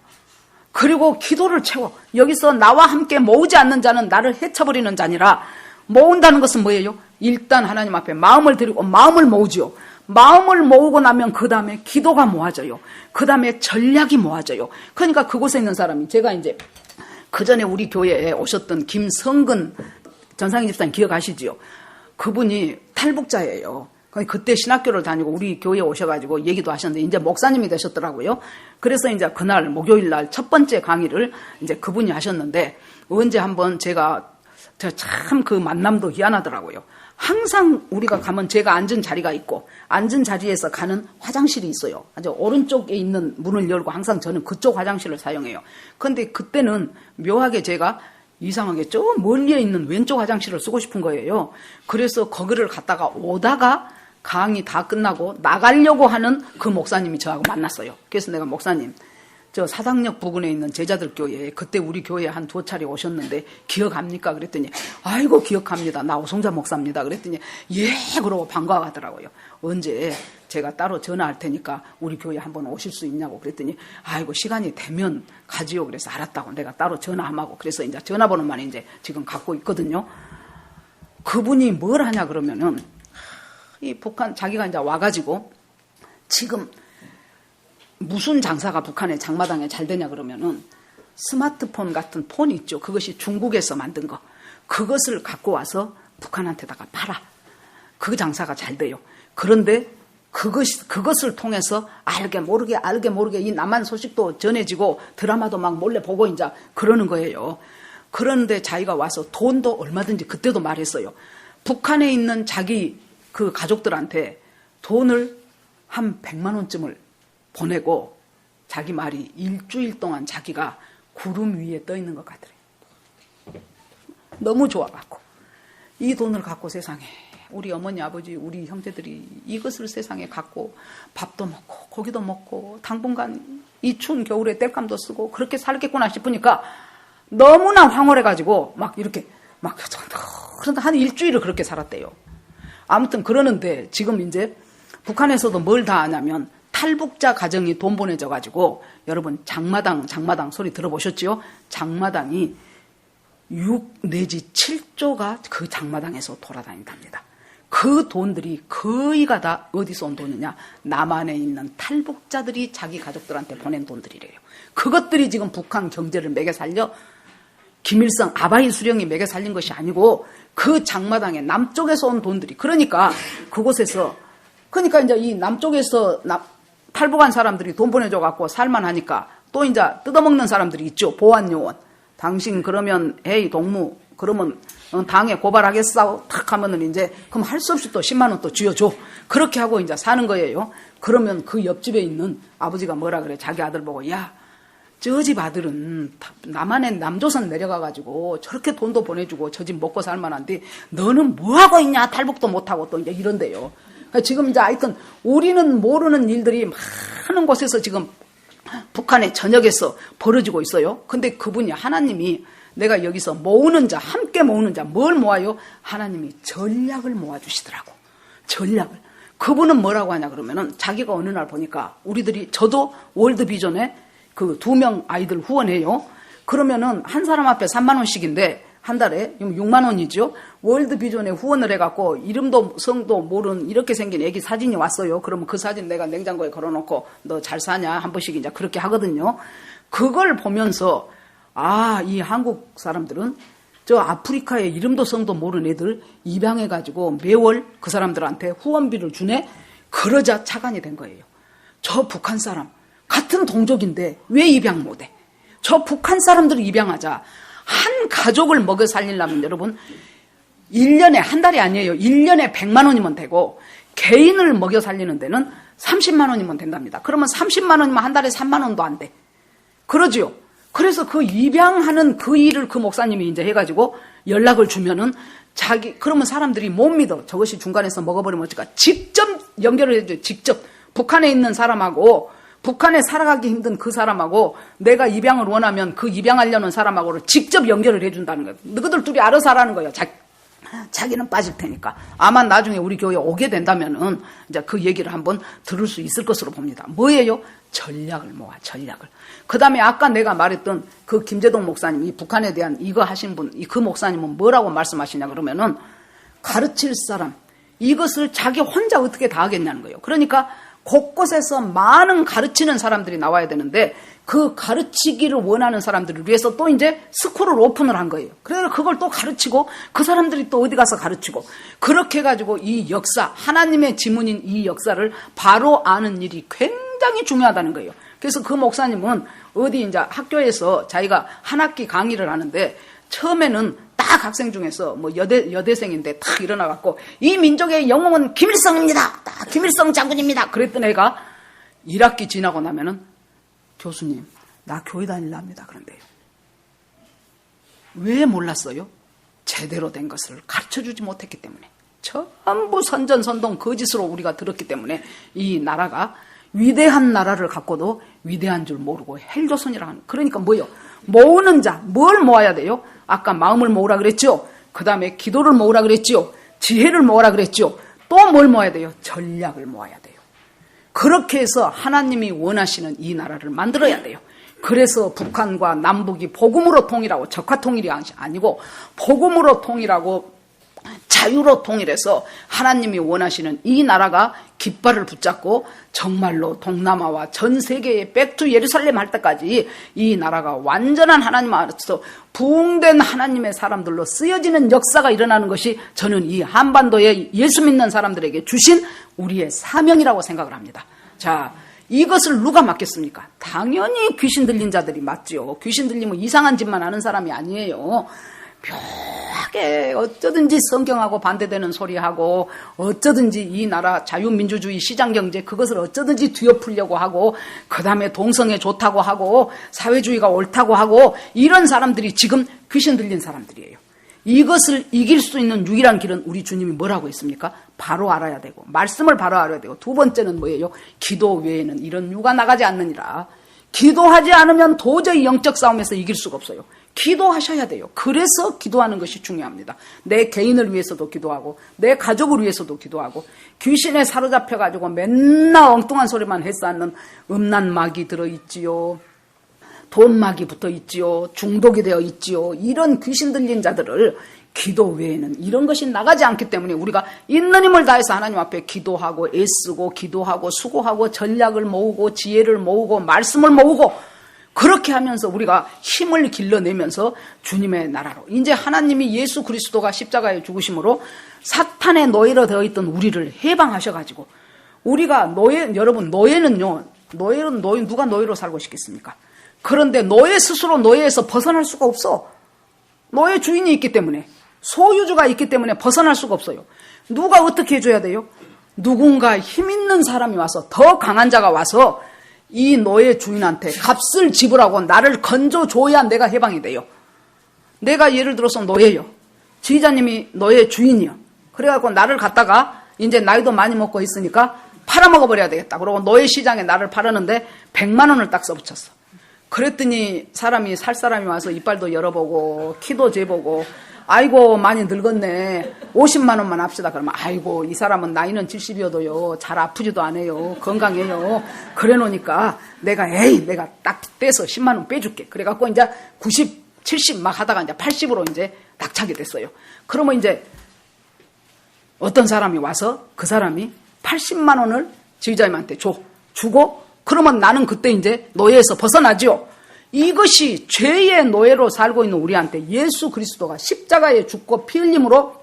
그리고 기도를 채워. 여기서 나와 함께 모으지 않는 자는 나를 해쳐버리는 자니라. 모은다는 것은 뭐예요? 일단 하나님 앞에 마음을 드리고 마음을 모으지요. 마음을 모으고 나면 그 다음에 기도가 모아져요. 그 다음에 전략이 모아져요. 그러니까 그곳에 있는 사람이, 제가 이제 그 전에 우리 교회에 오셨던 김성근 전상희 집사님 기억하시지요? 그분이 탈북자예요. 그때 신학교를 다니고 우리 교회에 오셔가지고 얘기도 하셨는데 이제 목사님이 되셨더라고요. 그래서 이제 그날 목요일 날 첫 번째 강의를 이제 그분이 하셨는데, 언제 한번 제가 참 그 만남도 희한하더라고요. 항상 우리가 가면 제가 앉은 자리가 있고 앉은 자리에서 가는 화장실이 있어요. 아주 오른쪽에 있는 문을 열고 항상 저는 그쪽 화장실을 사용해요. 그런데 그때는 묘하게 제가 이상하게 저 멀리에 있는 왼쪽 화장실을 쓰고 싶은 거예요. 그래서 거기를 갔다가 오다가 강의 다 끝나고 나가려고 하는 그 목사님이 저하고 만났어요. 그래서 내가 목사님, 저 사당역 부근에 있는 제자들 교회에 그때 우리 교회에 한 2차례 오셨는데 기억합니까? 그랬더니 아이고 기억합니다. 나 오성자 목사입니다. 그랬더니 예 그러고 반가워하더라고요. 언제 제가 따로 전화할 테니까 우리 교회에 한번 오실 수 있냐고 그랬더니 아이고 시간이 되면 가지요. 그래서 알았다고 내가 따로 전화하고, 그래서 이제 전화번호만 이제 지금 갖고 있거든요. 그분이 뭘 하냐 그러면은 이 북한 자기가 이제 와가지고 지금 무슨 장사가 북한의 장마당에 잘 되냐 그러면은 스마트폰 같은 폰 있죠. 그것이 중국에서 만든 거. 그것을 갖고 와서 북한한테다가 팔아. 그 장사가 잘 돼요. 그런데 그것을 통해서 알게 모르게 이 남한 소식도 전해지고 드라마도 막 몰래 보고 이제 그러는 거예요. 그런데 자기가 와서 돈도 얼마든지 그때도 말했어요. 북한에 있는 자기 그 가족들한테 돈을 한 100만 원쯤을 보내고 자기 말이 일주일 동안 자기가 구름 위에 떠 있는 것 같더래요. 너무 좋아갖고 이 돈을 갖고 세상에 우리 어머니 아버지 우리 형제들이 이것을 세상에 갖고 밥도 먹고 고기도 먹고 당분간 이 추운 겨울에 땔감도 쓰고 그렇게 살겠구나 싶으니까 너무나 황홀해가지고 막 이렇게 막 그런데 한 일주일을 그렇게 살았대요. 아무튼 그러는데 지금 이제 북한에서도 뭘 다 하냐면 탈북자 가정이 돈 보내줘가지고 여러분 장마당 소리 들어보셨지요? 장마당이 6 내지 7조가 그 장마당에서 돌아다닌답니다. 그 돈들이 거의가 다 어디서 온 돈이냐? 남한에 있는 탈북자들이 자기 가족들한테 보낸 돈들이래요. 그것들이 지금 북한 경제를 매겨 살려 김일성 아바이 수령이 매겨 살린 것이 아니고 그 장마당에 남쪽에서 온 돈들이, 그러니까 그곳에서, 그러니까 이제 이 남쪽에서 탈북한 사람들이 돈 보내줘갖고 살만하니까 또 이제 뜯어먹는 사람들이 있죠. 보안요원. 당신 그러면 에이 동무 그러면 당에 고발하겠어? 탁 하면은 이제 그럼 할 수 없이 또 10만 원 또 쥐어줘. 그렇게 하고 이제 사는 거예요. 그러면 그 옆집에 있는 아버지가 뭐라 그래? 자기 아들 보고, 야, 저 집 아들은 남한에 남조선 내려가가지고 저렇게 돈도 보내주고 저 집 먹고 살만한데 너는 뭐 하고 있냐? 탈북도 못하고 또 이제 이런데요. 지금 이제 하여튼 우리는 모르는 일들이 많은 곳에서 지금 북한의 전역에서 벌어지고 있어요. 근데 그분이 하나님이 내가 여기서 모으는 자, 함께 모으는 자, 뭘 모아요? 하나님이 전략을 모아주시더라고. 전략을. 그분은 뭐라고 하냐 그러면은 자기가 어느 날 보니까 저도 월드비전에 그 2명 아이들 후원해요. 그러면은 한 사람 앞에 3만 원씩인데 한 달에 6만 원이죠. 월드비전에 후원을 해갖고 이름도 성도 모르는 이렇게 생긴 애기 사진이 왔어요. 그러면 그 사진 내가 냉장고에 걸어놓고 너 잘 사냐 한 번씩 이제 그렇게 하거든요. 그걸 보면서 이 한국 사람들은 저 아프리카의 이름도 성도 모르는 애들 입양해가지고 매월 그 사람들한테 후원비를 주네. 그러자 차관이 된 거예요. 저 북한 사람 같은 동족인데 왜 입양 못해? 저 북한 사람들을 입양하자. 한 가족을 먹여 살리려면 여러분 1년에 한 달이 아니에요. 1년에 100만 원이면 되고 개인을 먹여 살리는 데는 30만 원이면 된답니다. 그러면 30만 원이면 한 달에 3만 원도 안 돼. 그러지요. 그래서 그 입양하는 그 일을 그 목사님이 이제 해가지고 연락을 주면은 그러면 사람들이 못 믿어. 저것이 중간에서 먹어버리면 어쩔까. 직접 연결을 해줘요. 직접. 북한에 있는 사람하고 북한에 살아가기 힘든 그 사람하고 내가 입양을 원하면 그 입양하려는 사람하고를 직접 연결을 해준다는 거예요. 너희들 둘이 알아서 하라는 거예요. 자기는 빠질 테니까. 아마 나중에 우리 교회에 오게 된다면은 이제 그 얘기를 한번 들을 수 있을 것으로 봅니다. 뭐예요? 전략을 모아, 전략을. 그 다음에 아까 내가 말했던 그 김재동 목사님, 이 북한에 대한 이거 하신 분, 그 목사님은 뭐라고 말씀하시냐 그러면은 가르칠 사람, 이것을 자기 혼자 어떻게 다 하겠냐는 거예요. 그러니까 곳곳에서 많은 가르치는 사람들이 나와야 되는데 그 가르치기를 원하는 사람들을 위해서 또 이제 스쿨을 오픈을 한 거예요. 그래서 그걸 또 가르치고 그 사람들이 또 어디 가서 가르치고 그렇게 해가지고 이 역사, 하나님의 지문인 이 역사를 바로 아는 일이 굉장히 중요하다는 거예요. 그래서 그 목사님은 어디 이제 학교에서 자기가 한 학기 강의를 하는데 처음에는 딱 학생 중에서 뭐 여대생인데 딱 일어나갖고 이 민족의 영웅은 김일성입니다. 딱 김일성 장군입니다. 그랬던 애가 1학기 지나고 나면은 교수님, 나 교회 다닐랍니다. 그런데요. 왜 몰랐어요? 제대로 된 것을 가르쳐주지 못했기 때문에. 전부 선전선동 거짓으로 우리가 들었기 때문에 이 나라가 위대한 나라를 갖고도 위대한 줄 모르고 헬조선이라 하는. 그러니까 뭐요? 모으는 자, 뭘 모아야 돼요? 아까 마음을 모으라 그랬죠? 그 다음에 기도를 모으라 그랬죠? 지혜를 모으라 그랬죠? 또 뭘 모아야 돼요? 전략을 모아야 돼요. 그렇게 해서 하나님이 원하시는 이 나라를 만들어야 돼요. 그래서 북한과 남북이 복음으로 통일하고 적화 통일이 아니고 복음으로 통일하고 자유로 통일해서 하나님이 원하시는 이 나라가 깃발을 붙잡고 정말로 동남아와 전 세계의 백투 예루살렘 할 때까지 이 나라가 완전한 하나님 안에서 부흥된 하나님의 사람들로 쓰여지는 역사가 일어나는 것이 저는 이 한반도에 예수 믿는 사람들에게 주신 우리의 사명이라고 생각을 합니다. 자, 이것을 누가 맡겠습니까? 당연히 귀신 들린 자들이 맞죠. 귀신 들리면 이상한 짓만 하는 사람이 아니에요. 묘하게 어쩌든지 성경하고 반대되는 소리하고 어쩌든지 이 나라 자유민주주의 시장경제 그것을 어쩌든지 뒤엎으려고 하고 그 다음에 동성애 좋다고 하고 사회주의가 옳다고 하고 이런 사람들이 지금 귀신 들린 사람들이에요. 이것을 이길 수 있는 유일한 길은 우리 주님이 뭐라고 했습니까? 바로 알아야 되고 말씀을 바로 알아야 되고 두 번째는 뭐예요? 기도 외에는 이런 유가 나가지 않느니라. 기도하지 않으면 도저히 영적 싸움에서 이길 수가 없어요. 기도하셔야 돼요. 그래서 기도하는 것이 중요합니다. 내 개인을 위해서도 기도하고 내 가족을 위해서도 기도하고 귀신에 사로잡혀가지고 맨날 엉뚱한 소리만 해쌓는 음란막이 들어있지요. 돈막이 붙어있지요. 중독이 되어 있지요. 이런 귀신 들린 자들을 기도 외에는 이런 것이 나가지 않기 때문에 우리가 있는 힘을 다해서 하나님 앞에 기도하고 애쓰고 기도하고 수고하고 전략을 모으고 지혜를 모으고 말씀을 모으고 그렇게 하면서 우리가 힘을 길러내면서 주님의 나라로 이제 하나님이 예수 그리스도가 십자가에 죽으심으로 사탄의 노예로 되어 있던 우리를 해방하셔가지고 우리가 여러분 노예는요 누가 노예로 살고 싶겠습니까? 그런데 노예 스스로 노예에서 벗어날 수가 없어. 노예 주인이 있기 때문에 소유주가 있기 때문에 벗어날 수가 없어요. 누가 어떻게 해줘야 돼요? 누군가 힘 있는 사람이 와서 더 강한 자가 와서 이 노예 주인한테 값을 지불하고 나를 건져줘야 내가 해방이 돼요. 내가 예를 들어서 노예요. 지휘자님이 노예 주인이요. 그래갖고 나를 갖다가 이제 나이도 많이 먹고 있으니까 팔아먹어버려야 되겠다. 그러고 노예 시장에 나를 팔았는데 100만 원을 딱 써붙였어. 그랬더니 살 사람이 와서 이빨도 열어보고 키도 재보고 아이고 많이 늙었네. 50만 원만 합시다. 그러면 아이고 이 사람은 나이는 70이어도요 잘 아프지도 않아요. 건강해요. 그래 놓으니까 내가 딱 떼서 10만 원 빼줄게. 그래갖고 이제 90, 70 막 하다가 이제 80으로 이제 낙차게 됐어요. 그러면 이제 어떤 사람이 와서 그 사람이 80만 원을 지휘자님한테 주고 그러면 나는 그때 이제 노예에서 벗어나죠. 이것이 죄의 노예로 살고 있는 우리한테 예수 그리스도가 십자가에 죽고 피 흘림으로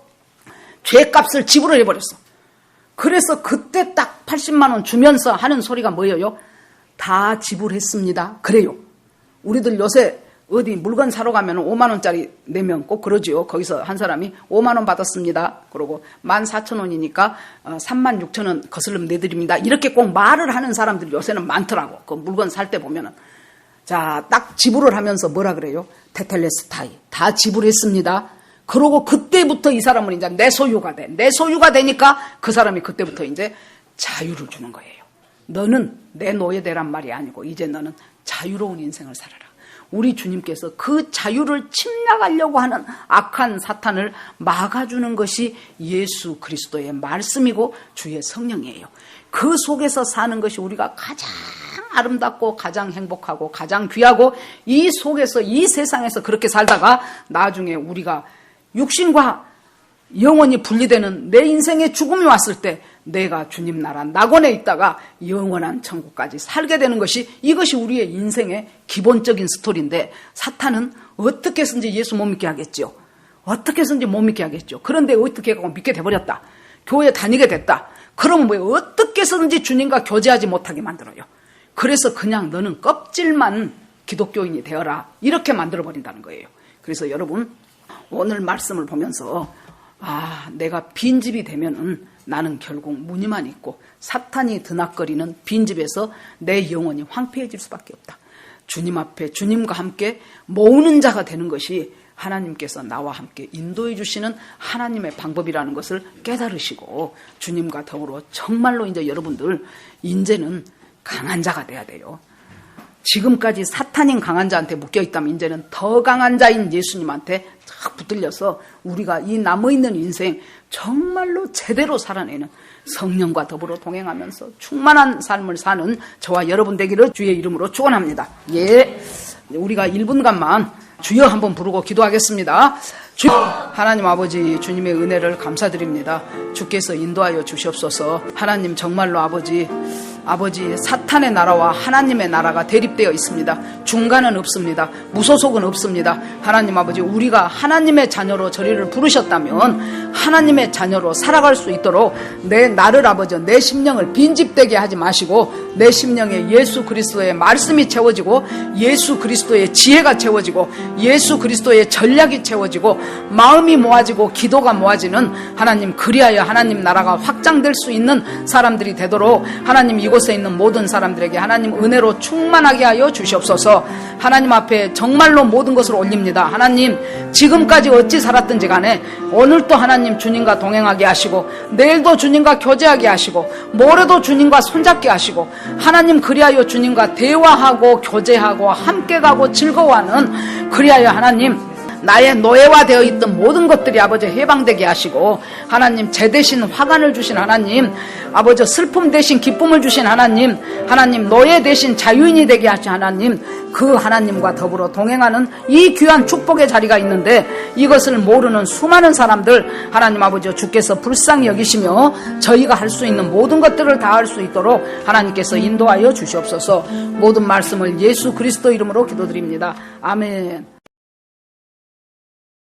죄값을 지불을 해버렸어. 그래서 그때 딱 80만 원 주면서 하는 소리가 뭐예요? 다 지불했습니다. 그래요. 우리들 요새 어디 물건 사러 가면 5만 원짜리 내면 꼭 그러지요. 거기서 한 사람이 5만 원 받았습니다. 그러고 14,000원이니까 36,000원 거슬럼 내드립니다. 이렇게 꼭 말을 하는 사람들이 요새는 많더라고. 그 물건 살 때 보면은. 자, 딱 지불을 하면서 뭐라 그래요? 테텔레스타이. 다 지불했습니다. 그러고 그때부터 이 사람은 이제 내 소유가 돼. 내 소유가 되니까 그 사람이 그때부터 이제 자유를 주는 거예요. 너는 내 노예되란 말이 아니고 이제 너는 자유로운 인생을 살아라. 우리 주님께서 그 자유를 침략하려고 하는 악한 사탄을 막아주는 것이 예수 그리스도의 말씀이고 주의 성령이에요. 그 속에서 사는 것이 우리가 가장 아름답고 가장 행복하고 가장 귀하고 이 속에서 이 세상에서 그렇게 살다가 나중에 우리가 육신과 영원히 분리되는 내 인생의 죽음이 왔을 때 내가 주님 나라 낙원에 있다가 영원한 천국까지 살게 되는 것이 이것이 우리의 인생의 기본적인 스토리인데 사탄은 어떻게 해서든지 예수 못 믿게 하겠죠. 어떻게 해서든지 못 믿게 하겠죠. 그런데 어떻게 하고 믿게 돼버렸다. 교회 다니게 됐다. 그럼 뭐 어떻게 해서든지 주님과 교제하지 못하게 만들어요. 그래서 그냥 너는 껍질만 기독교인이 되어라. 이렇게 만들어버린다는 거예요. 그래서 여러분 오늘 말씀을 보면서 내가 빈집이 되면은 나는 결국 무늬만 있고 사탄이 드나거리는 빈집에서 내 영혼이 황폐해질 수밖에 없다. 주님 앞에 주님과 함께 모으는 자가 되는 것이 하나님께서 나와 함께 인도해 주시는 하나님의 방법이라는 것을 깨달으시고 주님과 더불어 정말로 이제 여러분들 이제는 강한 자가 돼야 돼요. 지금까지 사탄인 강한 자한테 묶여있다면 이제는 더 강한 자인 예수님한테 쫙 붙들려서 우리가 이 남아있는 인생 정말로 제대로 살아내는 성령과 더불어 동행하면서 충만한 삶을 사는 저와 여러분 되기를 주의 이름으로 축원합니다. 예, 우리가 1분간만 주여 한번 부르고 기도하겠습니다. 주여, 하나님 아버지 주님의 은혜를 감사드립니다. 주께서 인도하여 주시옵소서. 하나님 정말로 아버지 사탄의 나라와 하나님의 나라가 대립되어 있습니다. 중간은 없습니다. 무소속은 없습니다. 하나님 아버지 우리가 하나님의 자녀로 저리를 부르셨다면 하나님의 자녀로 살아갈 수 있도록 나를 아버지 내 심령을 빈집되게 하지 마시고 내 심령에 예수 그리스도의 말씀이 채워지고 예수 그리스도의 지혜가 채워지고 예수 그리스도의 전략이 채워지고 마음이 모아지고 기도가 모아지는 하나님 그리하여 하나님 나라가 확장될 수 있는 사람들이 되도록 하나님 이곳에 있는 모든 사람들에게 하나님 은혜로 충만하게 하여 주시옵소서. 하나님 앞에 정말로 모든 것을 올립니다. 하나님, 지금까지 어찌 살았든지 간에 오늘도 하나님 주님과 동행하게 하시고, 내일도 주님과 교제하게 하시고, 모레도 주님과 손잡게 하시고, 하나님 그리하여 주님과 대화하고 교제하고 함께 가고 즐거워하는, 그리하여 하나님 나의 노예화되어 있던 모든 것들이 아버지 해방되게 하시고, 하나님 제 대신 화관을 주신 하나님, 아버지 슬픔 대신 기쁨을 주신 하나님, 하나님 노예 대신 자유인이 되게 하신 하나님, 그 하나님과 더불어 동행하는 이 귀한 축복의 자리가 있는데, 이것을 모르는 수많은 사람들 하나님 아버지 주께서 불쌍히 여기시며 저희가 할 수 있는 모든 것들을 다 할 수 있도록 하나님께서 인도하여 주시옵소서. 모든 말씀을 예수 그리스도 이름으로 기도드립니다. 아멘.